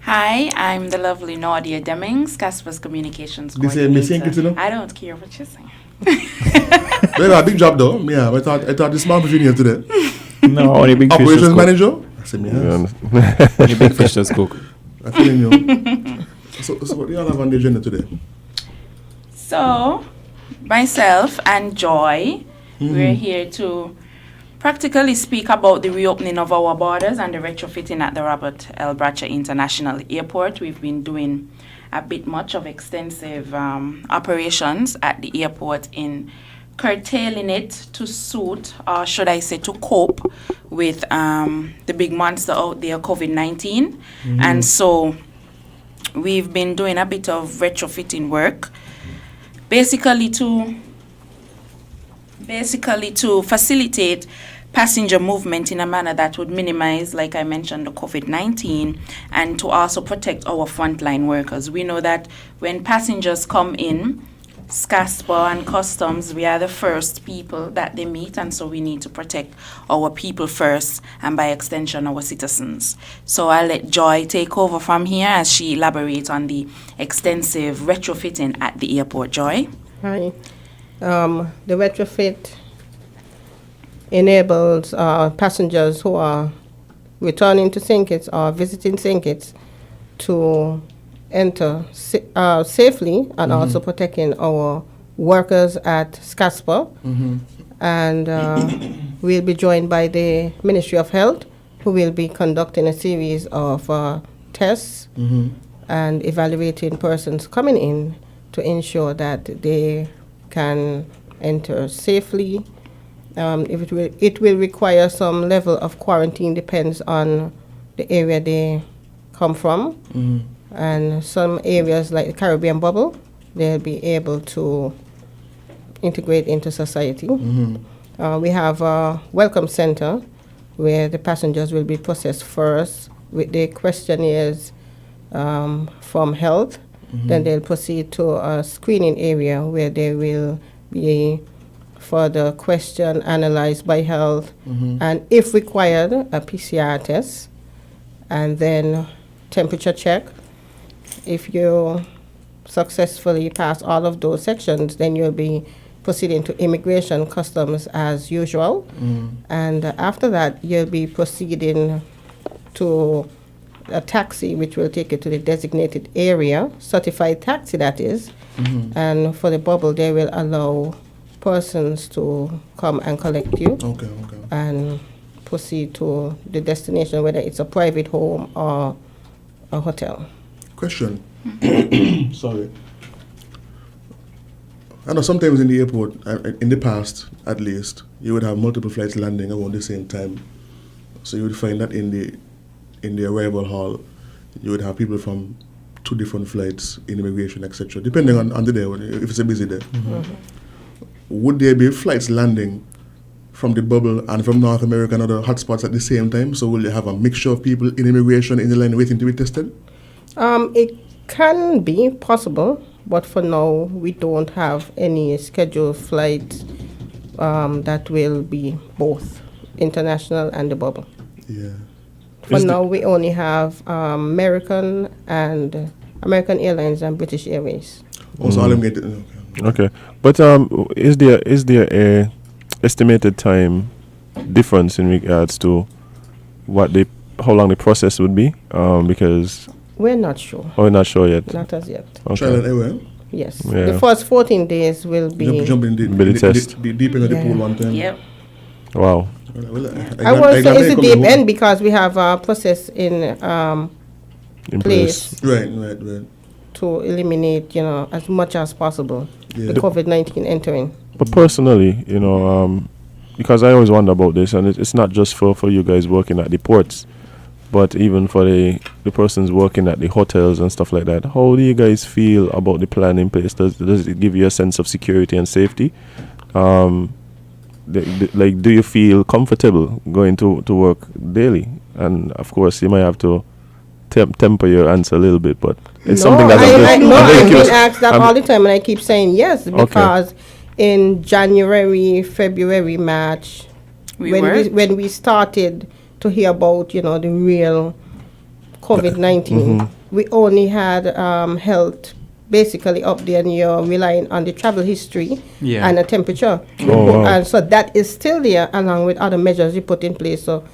Hi, I'm the lovely Nadia Demings, Casper's Communications They say me sing it, you know? I don't care what you say. They have a big job though. Yeah, I thought this man was in here today. No, only big fish Operations does cook. manager? I said, yes. Only big fish does cook. I'm telling you. So what do you all have on the agenda today? So, myself and Joy, we're here to practically speak about the reopening of our borders and the retrofitting at the Robert L. Bratcher International Airport. We've been doing a bit much of extensive operations at the airport in curtailing it to suit, or should I say to cope with the big monster out there, COVID-19. And so we've been doing a bit of retrofitting work, basically to facilitate passenger movement in a manner that would minimize, like I mentioned, the COVID-19, and to also protect our frontline workers. We know that when passengers come in, SCASPA and Customs, we are the first people that they meet, and so we need to protect our people first, and by extension, our citizens. So I'll let Joy take over from here as she elaborates on the extensive retrofitting at the airport. Joy? Hi. The retrofit enables passengers who are returning to St. Kitts or visiting St. Kitts to enter safely and also protecting our workers at SCASPA. And we'll be joined by the Ministry of Health, who will be conducting a series of tests and evaluating persons coming in to ensure that they can enter safely. It will require some level of quarantine, depends on the area they come from. And some areas like the Caribbean bubble, they'll be able to integrate into society. We have a welcome center where the passengers will be processed first with the questionnaires from health. Then they'll proceed to a screening area where they will be further questioned, analyzed by health, and if required, a PCR test, and then temperature check. If you successfully pass all of those sections, then you'll be proceeding to immigration customs as usual. And after that, you'll be proceeding to a taxi, which will take you to the designated area, certified taxi that is. And for the bubble, they will allow persons to come and collect you and proceed to the destination, whether it's a private home or a hotel. Question. Sorry. I know sometimes in the airport, in the past at least, you would have multiple flights landing around the same time. So you would find that in the arrival hall, you would have people from 2 different flights in immigration, etc. Depending on the day, if it's a busy day. Would there be flights landing from the bubble and from North America and other hotspots at the same time? So will you have a mixture of people in immigration in the line waiting to be tested? It can be possible, but for now we don't have any scheduled flights that will be both international and the bubble. Yeah. For now, we only have American Airlines and British Airways. Also, all them get Okay, but is there a estimated time difference in regards to how long the process would be? Because we're not sure. Oh, we're not sure yet. Not as yet. Okay. Trial and error. Yes. Yeah. The first 14 days will be Jump in the test. Deep into the pool one time. Yep. Wow. I won't say it's a deep end because we have a process in place. Right. To eliminate, as much as possible the COVID-19 entering. But personally, because I always wonder about this, and it's not just for you guys working at the ports. but even for the persons working at the hotels and stuff like that, how do you guys feel about the plan in place? Does it give you a sense of security and safety? Like, do you feel comfortable going to work daily? And of course, you might have to temper your answer a little bit, but it's something that I've been asked that all the time, and I keep saying yes, because in January, February, March, when we started to hear about, the real COVID-19, we only had health basically up there, and you're relying on the travel history and the temperature. And so that is still there, along with other measures you put in place. So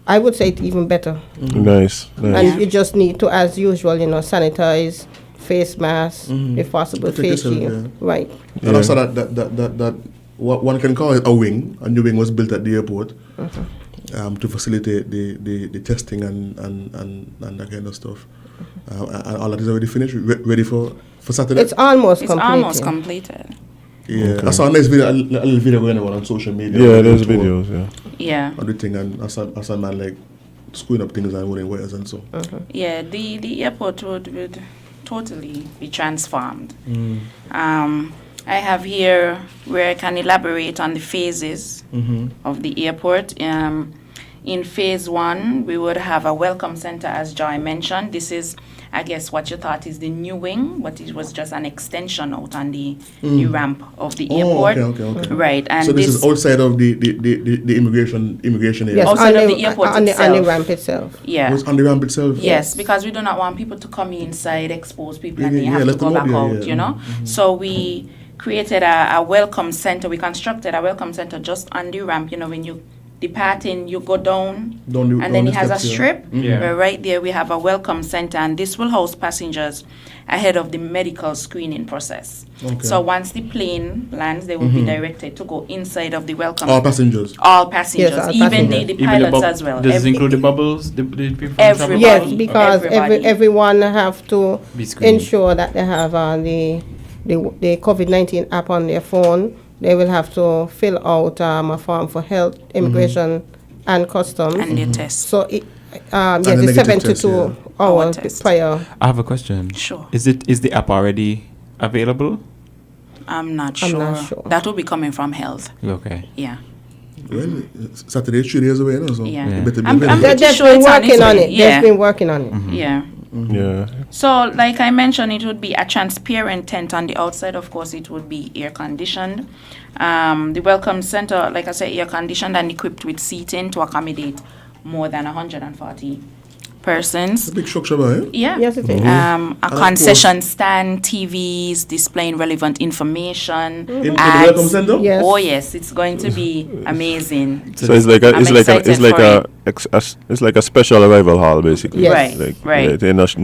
I would say it's even better. Nice. And you just need to, as usual, sanitize, face mask, if possible, face shield. Right. And also that what one can call it a wing. A new wing was built at the airport to facilitate the testing and that kind of stuff. And all that is already finished, ready for Saturday? It's almost completed. Yeah, I saw a nice video, a little video going on social media. Yeah, there's videos, Yeah. On the thing, and I saw man like screwing up things and running wires and so. Yeah, the airport would totally be transformed. I have here where I can elaborate on the phases of the airport. In phase 1, we would have a welcome center, as Joy mentioned. This is, I guess, what you thought is the new wing, but it was just an extension out on the ramp of the airport. Okay. Right, and so this is outside of the immigration area. Yes, outside of the airport on itself. the ramp itself. Yeah. On the ramp itself. Yes, because we do not want people to come inside, expose people, and then you have to go back out. So we created a welcome center. We constructed a welcome center just on the ramp. When you departing, you go down and then it has a strip where right there we have a welcome center, and this will house passengers ahead of the medical screening process. So once the plane lands, they will be directed to go inside of the welcome. All passengers? All passengers, even the pilots as well. Does it include the bubbles? The people everybody. Yes, because everyone have to ensure that they have the COVID-19 app on their phone. They will have to fill out a form for health, immigration, and customs. And their test. So, the 72 hours prior. I have a question. Sure. Is the app already available? I'm not sure. That will be coming from health. Okay. Yeah. Well, Saturday 3 days away now, so yeah. Better be I'm pretty sure been it's working on it. Yeah. They've been working on it. Yeah. Yeah. So, like I mentioned, it would be a transparent tent on the outside. Of course, it would be air conditioned. The welcome center, like I said, air conditioned and equipped with seating to accommodate more than 140 persons. A big structure, right? Yeah. Yes, it is. A concession stand, TVs displaying relevant information. In the ads. welcome center? Yes. Oh yes, it's going to be amazing. So it's like a special arrival hall, basically. Yes. Right. They knock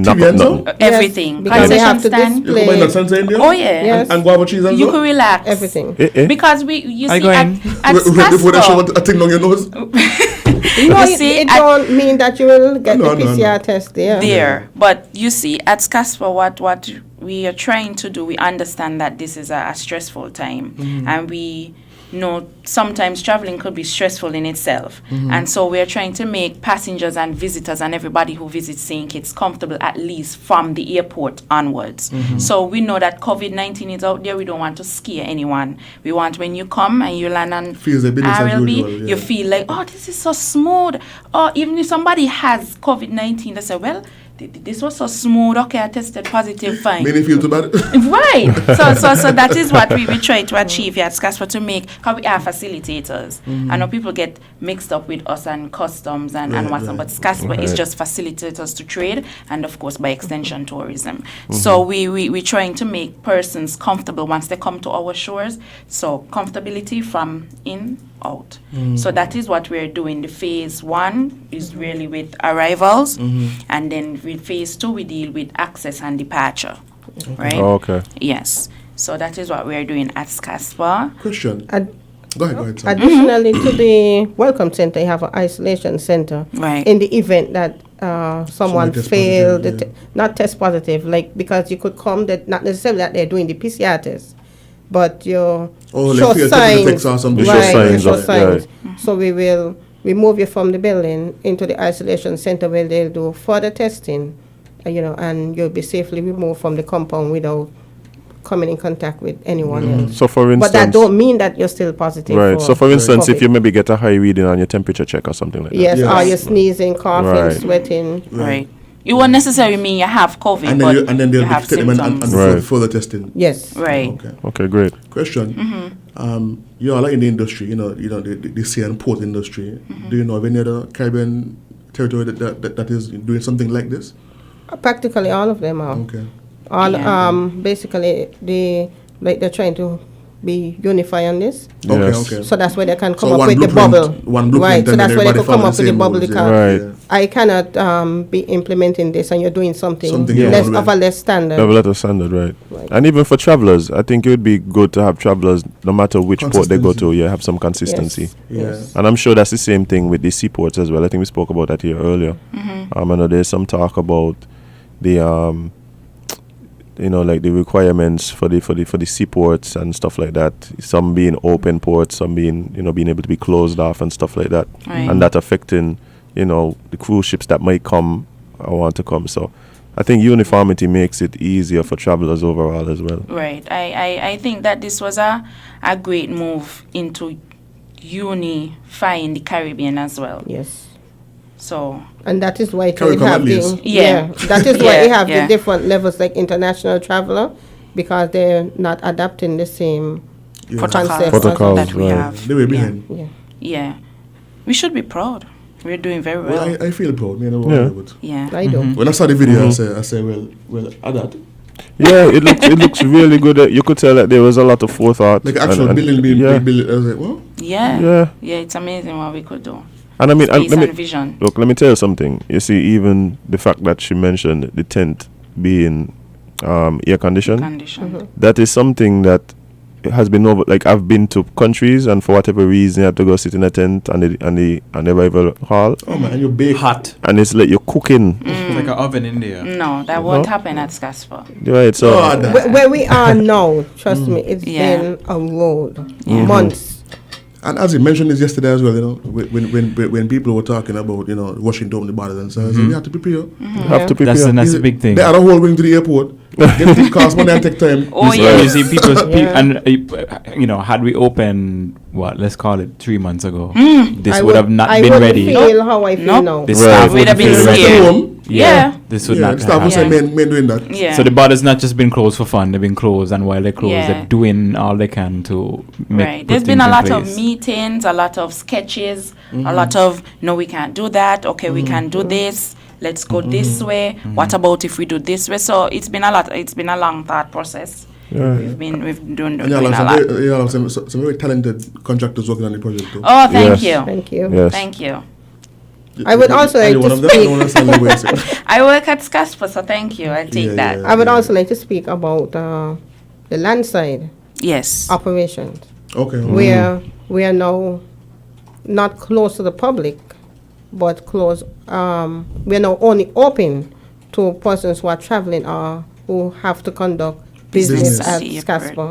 Everything. Because they have to Concession stand. You come in the center in there? Oh yeah. Yes. And guava cheese and You so? can relax. Everything. Because you see going? at Before they show Scasco, a thing on your nose? No, You see, it don't mean that you will get No, the no, PCR test there. there. But you see, at SCASPA, what we are trying to do, we understand that this is a stressful time. And we know sometimes traveling could be stressful in itself. And so we're trying to make passengers and visitors and everybody who visits St. Kitts comfortable, at least from the airport onwards. So we know that COVID-19 is out there. We don't want to scare anyone. We want when you come and you land on Feels like business as RLB, usual, you feel like, oh, this is so smooth. Or even if somebody has COVID-19, they say, well, this was so smooth. Okay, I tested positive, fine. Many feel too bad. Right. So that is what we try to achieve here at SCASPA, to make, because we are facilitators. I know people get mixed up with us and customs and whatnot, but SCASPA is just facilitators to trade and, of course, by extension, tourism. So we're trying to make persons comfortable once they come to our shores. So comfortability from in, out. So that is what we're doing. The phase 1 is really with arrivals, and then with phase 2 we deal with access and departure. Right? Oh, okay. Yes. So that is what we're doing at SCASPA. Question. Go ahead. Sorry. Additionally to the welcome center, you have an isolation center. Right. In the event that someone test failed, positive, not test positive, like, because you could come, that not necessarily that they're doing the PCR test, but you Oh, like show fear signs. effects or something. You show Right, signs you show of- signs. So we will we move you from the building into the isolation center where they'll do further testing, and you'll be safely removed from the compound without coming in contact with anyone else. So for instance, but that don't mean that you're still positive. Right. So for instance, if COVID. you maybe get a high reading on your temperature check or something like that. Yes, or you're sneezing, coughing, Right. sweating. Right. It won't necessarily mean you have COVID, And but then they'll you have take them and symptoms. Right. further testing. Yes. Right. Okay. Okay, great. Question. You are like in the industry, the sea and port industry. Do you know of any other Caribbean territory that is doing something like this? Practically all of them are. Okay. All basically they're trying to be unified on this. Okay, okay. So that's where they can come So up one with the blueprint- bubble. one blueprint Right. So and that's then where they everybody could come follow up the with the same bubble rules, because yeah. I cannot be implementing this and you're doing something Yeah. less of a less standard. Have a letter standard, right. And even for travelers, I think it would be good to have travelers, no matter which port they go to, have some consistency. Yes. And I'm sure that's the same thing with the seaports as well. I think we spoke about that here earlier. I know there's some talk about the like the requirements for the seaports and stuff like that. Some being open ports, some being being able to be closed off and stuff like that, Right. and that affecting the cruise ships that might come or want to come. So I think uniformity makes it easier for travelers overall as well. Right. I think that this was a great move into unifying the Caribbean as well. Yes. So. And that is why it Caricom will have at least. that is why you have Yeah. the different levels like international traveler because they're not adapting the same concept. Protocols, that we right. have. They were behind. Yeah. We should be proud. We're doing very well. Well, I feel proud. Me and Yeah. Yeah. I do. When I saw the video, I say, well, add that. Yeah, it looks really good. You could tell that there was a lot of forethought. Like actual and building being yeah. built. I was like, well, Yeah. Yeah. It's amazing what we could do. And I mean, Space let me, and vision. look, let me tell you something. You see, even the fact that she mentioned the tent being air conditioned, that is something that has been over. Like I've been to countries, and for whatever reason, you have to go sit in a tent and the arrival hall. oh man, and you bake Hot. And it's like you're cooking. It's like an oven in there. No, that won't happen at Scasper. Right. So Where we are now, trust me, it's Yeah. been a road. Months. And as he mentioned this yesterday as well, when people were talking about washing down the borders and so on, I said, we have to prepare. you have to prepare. That's a big thing. They had a whole going to the airport. It costs money and take time. Oh, You yeah. see, and had we opened let's call it 3 months ago, this I would have not I been wouldn't ready. feel how I feel Nope. now. The Right. staff We'd have wouldn't been feel ready. scared. Yeah. This would Yeah, not the staff have was saying, happened. men doing that. Yeah. So the border's not just been closed for fun; they've been closed, and while they're closed, Yeah. they're doing all they can to make. Right. put There's been things a in lot of place. meetings, a lot of sketches, a lot of no, we can't do that. Okay, we can do this. Let's go this way. What about if we do this way? So it's been a lot. It's been a long thought process. Yeah. We've done And doing a lot. you have some very talented contractors working on the project too. Oh, thank Yes. you. Thank you. Yes. Thank you. I would also like Are you one to of them? I don't speak. understand the way you say it. I work at Scasper, so thank you. I'll take Yeah, that. yeah. I would also like to speak about the landside Yes. operations. Okay. Where we are now not close to the public, but close. We are now only open to persons who are traveling or who have to conduct business Business. at Yeah, Scasper.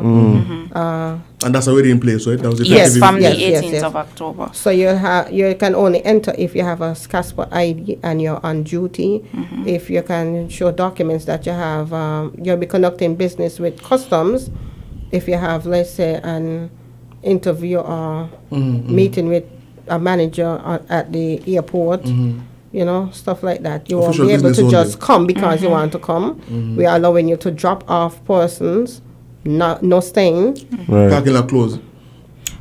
And that's already in place, right? That was Yes, effective from in- the Yes, 18th yes. of October. So you can only enter if you have a Scasper ID and you're on duty. If you can show documents that you have, you'll be conducting business with customs. If you have, let's say, an interview or meeting with a manager at the airport, stuff like that. You Official won't be able business to just only. come because you want to come. We are allowing you to drop off persons, no staying. Right. Parking lot closed.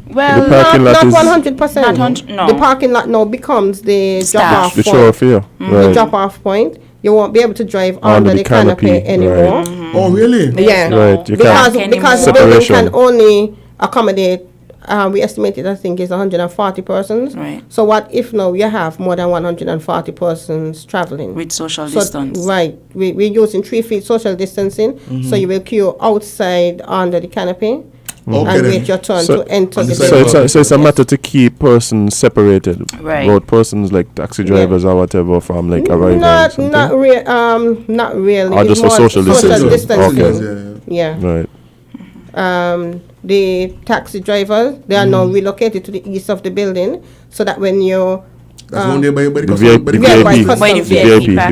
Well, The parking lot Not is 100%. No. The parking lot now becomes the Staff. drop-off the point. show of fear. The Right. drop-off point. You won't be able to drive under the canopy anymore. Oh, really? Yeah. Right, you Because can't. the building Separation. can only accommodate. We estimated, I think, is 140 persons. Right. So what if now you have more than 140 persons traveling? With social So, distance. right. We're using 3 feet social distancing. So you will queue outside under the canopy Okay, and then. wait your turn So- to enter the So building. So it's a matter to keep persons separated. Right. Both persons like taxi drivers or whatever from like arriving. Not something. not really. Or It's just for more social distancing. distancing. Okay. Yeah. Yeah. Right. the taxi drivers, they are now relocated to the east of the building, so that when you That's one day by the The custom.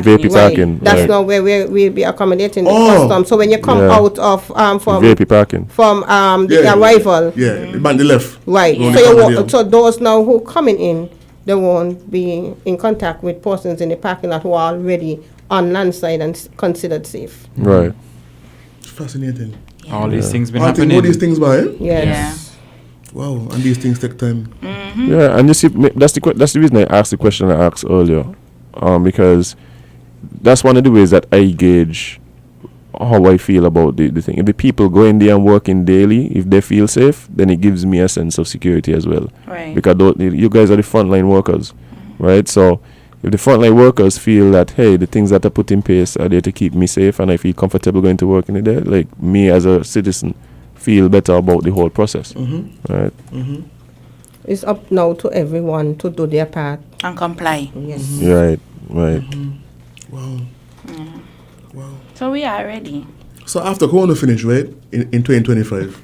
VIP parking. That's right. now where we'll be accommodating the Oh. custom. So when you come Yeah. out of from VIP parking. from the arrival, Yeah, the band the left. right. Go on So the you corner won't, so those now who coming in, they won't be in contact with persons in the parking lot who are already on landside and considered safe. Right. It's fascinating. All these things been I think happening. all these things by Yes. Wow, and these things take time. Yeah, and you see, that's the reason I asked the question I asked earlier, because that's one of the ways that I gauge how I feel about the thing. If the people going there and working daily, if they feel safe, then it gives me a sense of security as well. Right. Because you guys are the frontline workers, right? So if the frontline workers feel that, hey, the things that are put in place are there to keep me safe and I feel comfortable going to work in the day, like me as a citizen feel better about the whole process, right? It's up now to everyone to do their part. And comply. Yes. Right, right. Wow. So we are ready. So after Corona finish, right, in 2025.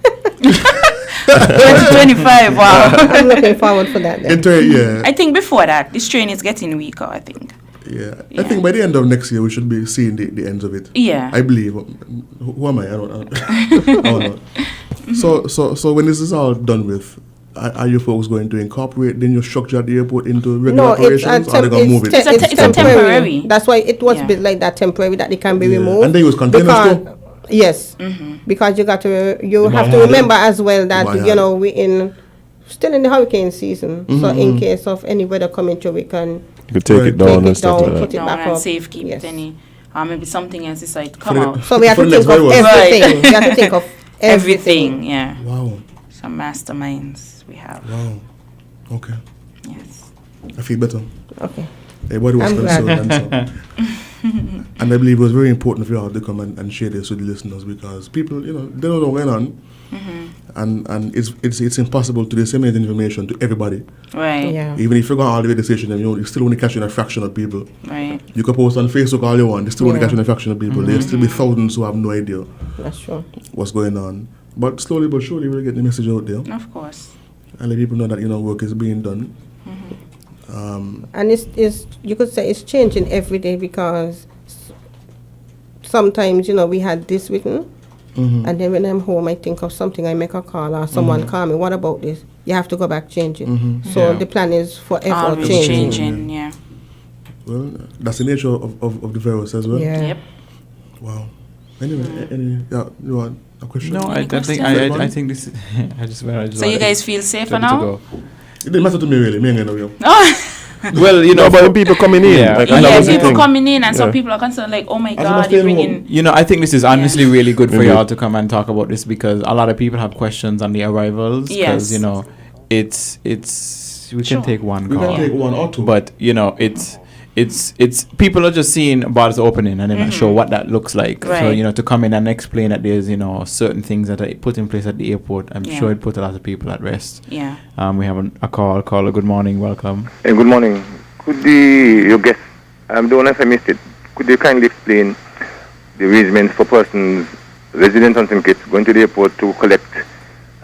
2025, wow. I'm looking forward for that then. Yeah. I think before that, this train is getting weaker, I think. Yeah. I think by the end of next year, we should be seeing the ends of it. Yeah. I believe. Who am I? I don't know. So when this is all done with, are you folks going to incorporate the new structure at the airport into regular operations, or are they going to move it? It's temporary. That's why it was built like that, temporary, that it can be removed. And they use containers too? Yes, because you have to remember as well that we're still in the hurricane season. So in case of any weather coming through, we can You could take it down and stuff like put that. it back and up. safe keep it any, or maybe something else decide to come For the- out. So we have to think of everything. We have to think of everything. Yeah. Wow. Some masterminds we have. Wow. Okay. Yes. I feel better. Okay. Everybody was I'm glad. concerned and so. And I believe it was very important for you all to come and share this with the listeners, because people, they don't know what's going on. And it's impossible to disseminate information to everybody. Right. Yeah. Even if you go all the way to the station, you still only catching a fraction of people. Right. You can post on Facebook all you want, you still only Yeah. catching a fraction of people. There'll still be thousands who have no idea That's true. what's going on. But slowly but surely we'll get the message out there Of course. and let people know that work is being done. And it's you could say it's changing every day, because sometimes we had this written, and then when I'm home I think of something, I make a call or someone call me, what about this? You have to go back, change it. So Yeah. the plan is forever Always changing, yeah. Well, that's the nature of the virus as well. Yeah. Yep. Wow. Anyway, you want a question? No, I questions? I think this. I just. So you guys feel safer ready to now? go. It didn't matter to me really. Me ain't gonna know you. Well, No, but when people coming in, Yeah. like, Yeah, and that Yeah, was the people thing. coming in and some Yeah. people are concerned like, oh my As God, I'm you're staying bringing... You know, I think this is honestly really good for Mhm. y'all to come and talk about this, because a lot of people have questions on the arrivals. Because Yes. it's we Sure. can take one We call, can take one or two. but it's people are just seeing borders opening and they're not sure what that looks like. So Right. to come in and explain that there's certain things that are put in place at the airport, I'm Yeah. sure it put a lot of people at rest. Yeah. We have a call. Caller, good morning, welcome. Hey, good morning. Could your guest, I don't know if I missed it, could you kindly explain the arrangements for persons, residents on St. Kitts, going to the airport to collect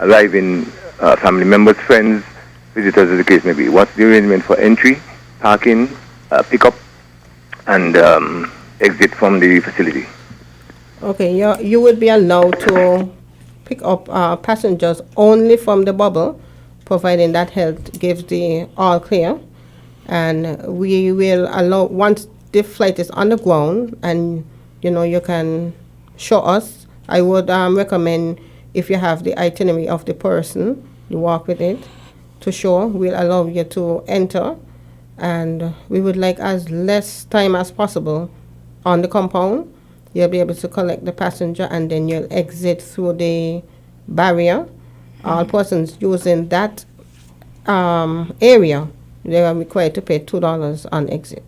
arriving family members, friends, visitors, as the case may be? What's the arrangement for entry, parking, pickup, and exit from the facility? Okay, you would be allowed to pick up passengers only from the bubble, providing that health gives the all clear. And we will allow, once the flight is on the ground and you can show us, I would recommend, if you have the itinerary of the person, you walk with it to show, we'll allow you to enter. And we would like as less time as possible on the compound. You'll be able to collect the passenger and then you'll exit through the barrier. All persons using that area, they are required to pay $2 on exit.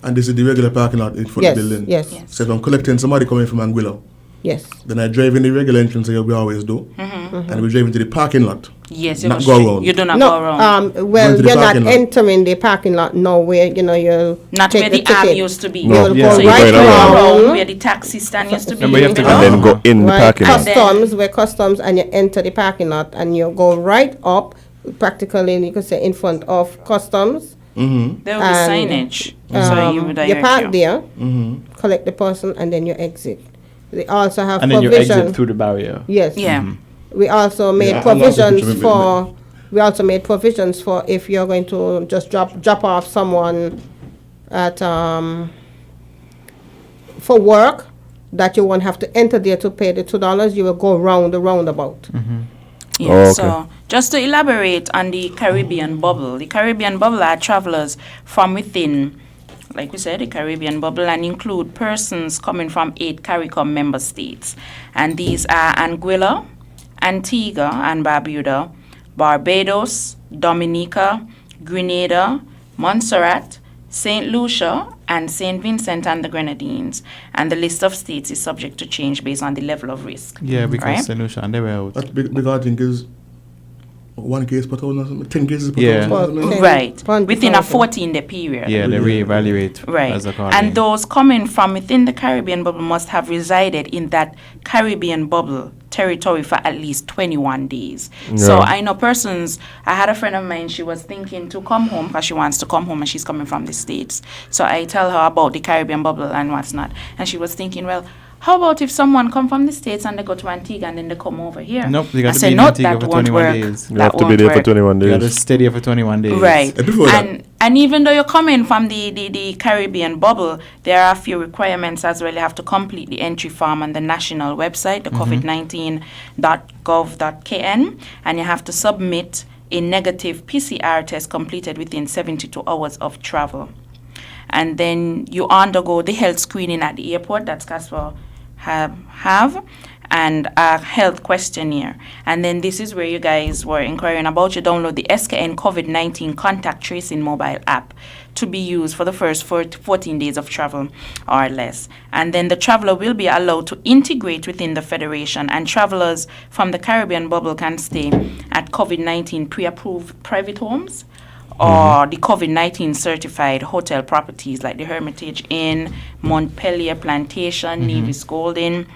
And this is the regular parking lot in front Yes, of the building. yes. So if I'm collecting somebody coming from Anguilla, Yes. then I drive in the regular entrance like we always do, and we drive into the parking lot. Yes, you Not go go straight. around. You do not No, go around. well, Going to the you're not parking lot. entering the parking lot now where, you Not take where the ticket. arm used to be. You will Yeah. go So you're right going around. around. Where the taxi stand used to be. Remember, you have to And then go in the right, parking lot. customs, where customs, and you enter the parking lot, and you go right up, practically, you could say, in front of customs. Mm-hmm. There will be and, signage. So you would you direct park you. there, Mm-hmm. collect the person, and then you exit. They also have And then you provision. exit through the barrier. Yes. Yeah. We also made Yeah, I love the provisions picture. for. We also made provisions for if you're going to just drop off someone at for work, that you won't have to enter there to pay the $2. You will go round the roundabout. Yeah, Oh, okay. so just to elaborate on the Caribbean bubble, the Caribbean bubble are travelers from within, like we said, the Caribbean bubble, and include persons coming from 8 CARICOM member states. And these are Anguilla, Antigua and Barbuda, Barbados, Dominica, Grenada, Montserrat, St. Lucia, and St. Vincent and the Grenadines. And the list of states is subject to change based on the level of risk. Yeah, because right? St. Lucia and they were out. That's big, I think is 1 case per thousand or something, 10 cases per Yeah. thousand or something. Right, within a 14-day period. Yeah, they reevaluate Right. as according. And those coming from within the Caribbean bubble must have resided in that Caribbean bubble territory for at least 21 days. So Yeah. I know persons, I had a friend of mine, she was thinking to come home because she wants to come home and she's coming from the States. So I tell her about the Caribbean bubble and what's not. And she was thinking, well, how about if someone come from the States and they go to Antigua and then they come over here? Nope, you got I to said, be in no, Antigua that for won't 21 work. days. You That have to be won't there for work. 21 You got to days. stay there for 21 days. Right. before that- And even though you're coming from the Caribbean bubble, there are a few requirements as well. You have to complete the entry form on the national website, the covid19.gov.kn, and you have to submit a negative PCR test completed within 72 hours of travel. And then you undergo the health screening at the airport, that's CASPA have, and a health questionnaire. And then this is where you guys were inquiring about. You download the SKN COVID-19 contact tracing mobile app to be used for the first 14 days of travel or less. And then the traveler will be allowed to integrate within the Federation, and travelers from the Caribbean bubble can stay at COVID-19 pre-approved private homes or the COVID-19 certified hotel properties like the Hermitage Inn, Montpelier Plantation, Nevis Gold Inn,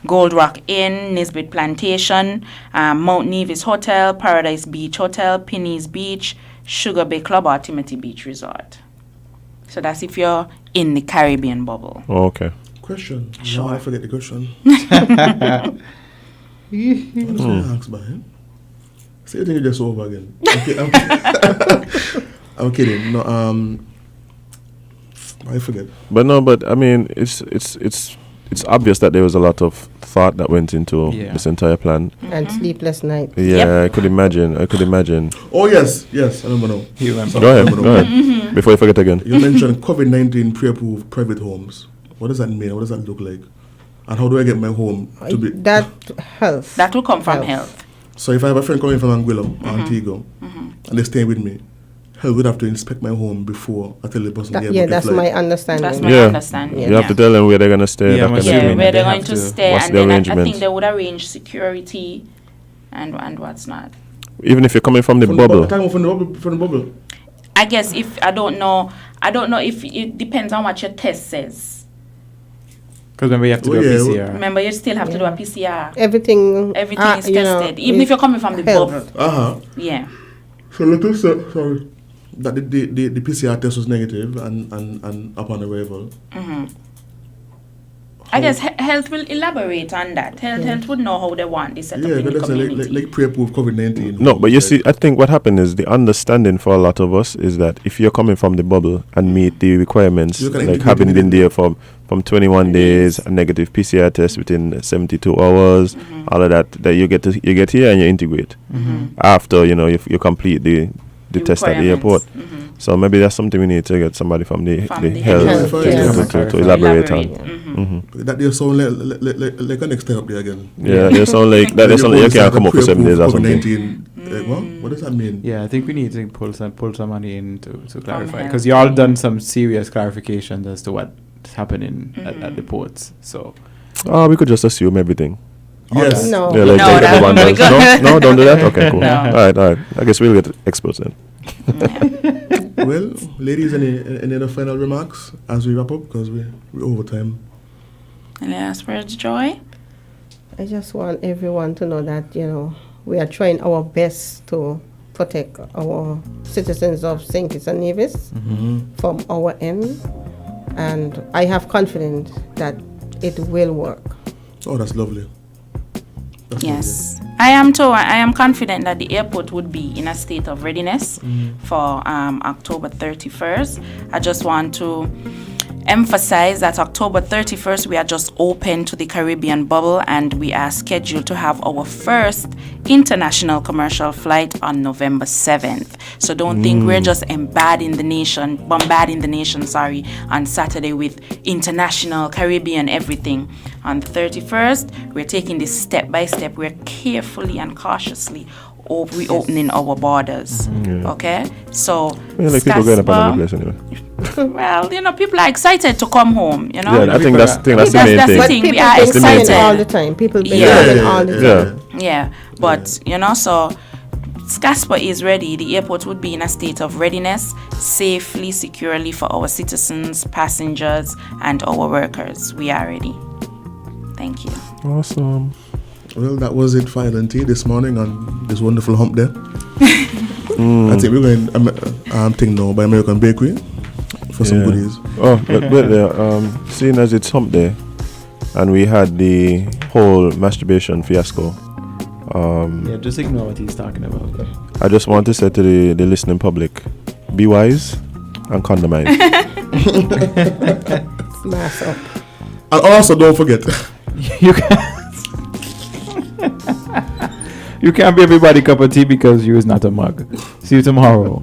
Gold Rock Inn, Nisbet Plantation, Mount Nevis Hotel, Paradise Beach Hotel, Pinneys Beach, Sugar Bay Club, or Timothy Beach Resort. So that's if you're in the Caribbean bubble. Oh, okay. Question. Sure. No, I forget the question. Thanks, man. Say the thing you just over again. I'm kidding. No, I forget. But no, but I mean, it's obvious that there was a lot of thought that went into Yeah. this entire plan. And sleepless nights. Yeah, I could imagine. Oh yes, I remember now. You remember. Go ahead. Before you forget again. You mentioned COVID-19 pre-approved private homes. What does that mean? What does that look like? And how do I get my home to be? That health. That will come from health. So if I have a friend coming from Anguilla or Antigua and they're staying with me, health would have to inspect my home before I tell the person. Yeah, that's my understanding. That's my Yeah. understanding. You have to tell them where they're gonna stay. Yeah, that I'm kind of Yeah, thing. where they're They going have to to- stay, what's and the then I arrangement? think they would arrange security and what's not. Even if you're coming from the bubble. From the bubble. I guess if I don't know if it depends on what your test says. Because remember, you have to Oh, do a yeah. PCR. Remember, you still have to do a PCR. Everything Everything is you know, tested, even if you're coming from the health. bubble. Yeah. So let us say, sorry, that the PCR test was negative and upon arrival. I guess health will elaborate on that. Health would know how they want this set up Yeah, in but the that's like community. pre-approved COVID-19. No, but you see, I think what happened is the understanding for a lot of us is that if you're coming from the bubble and meet the requirements, You can like integrate having it been in. there from 21 days, a negative PCR test within 72 hours, all of that you get here and you integrate. After you complete the test at the airport. So maybe that's something we need to get somebody from the health to elaborate on. That they sound like an next step up there again. Yeah, they sound like that. They sound like you can't come up for 7 days or something. COVID-19. What does that mean? Yeah, I think we need to pull somebody in to clarify, because you all done some serious clarifications as to what's happening at the ports. So We could just assume everything. Yes. No. Yeah, like No, that everyone wouldn't does. be good. No, don't do that. Okay, cool. No. All right. I guess we'll get experts then. Well, ladies, any other final remarks as we wrap up because we're over time. Any last words, Joy? I just want everyone to know that, we are trying our best to protect our citizens of St. Kitts and Nevis from our end. And I have confidence that it will work. Oh, that's lovely. Yes, I am too. I am confident that the airport would be in a state of readiness for October 31st. I just want to emphasize that October 31st we are just open to the Caribbean bubble, and we are scheduled to have our first international commercial flight on November 7th. So don't think we're just bombarding the nation, on Saturday with international Caribbean everything. On the 31st, we're taking this step by step. We're carefully and cautiously reopening our borders. Okay? So, like people going up another place anyway. well, people are excited to come home, Yeah, I think that's the main thing. But thing. people We are been excited. coming all the time. People been Yeah. coming all the time. Yeah, but so Scaspa is ready. The airport would be in a state of readiness, safely, securely for our citizens, passengers, and our workers. We are ready. Thank you. Awesome. Well, that was it for Island Tea this morning on this wonderful hump day. I think we're going thing now by American Bakery for some goodies. Oh, but seeing as it's hump day and we had the whole masturbation fiasco, just ignore what he's talking about. I just want to say to the listening public, be wise and condomize. Smash up. And also don't forget, you can't be everybody cup of tea because you is not a mug. See you tomorrow.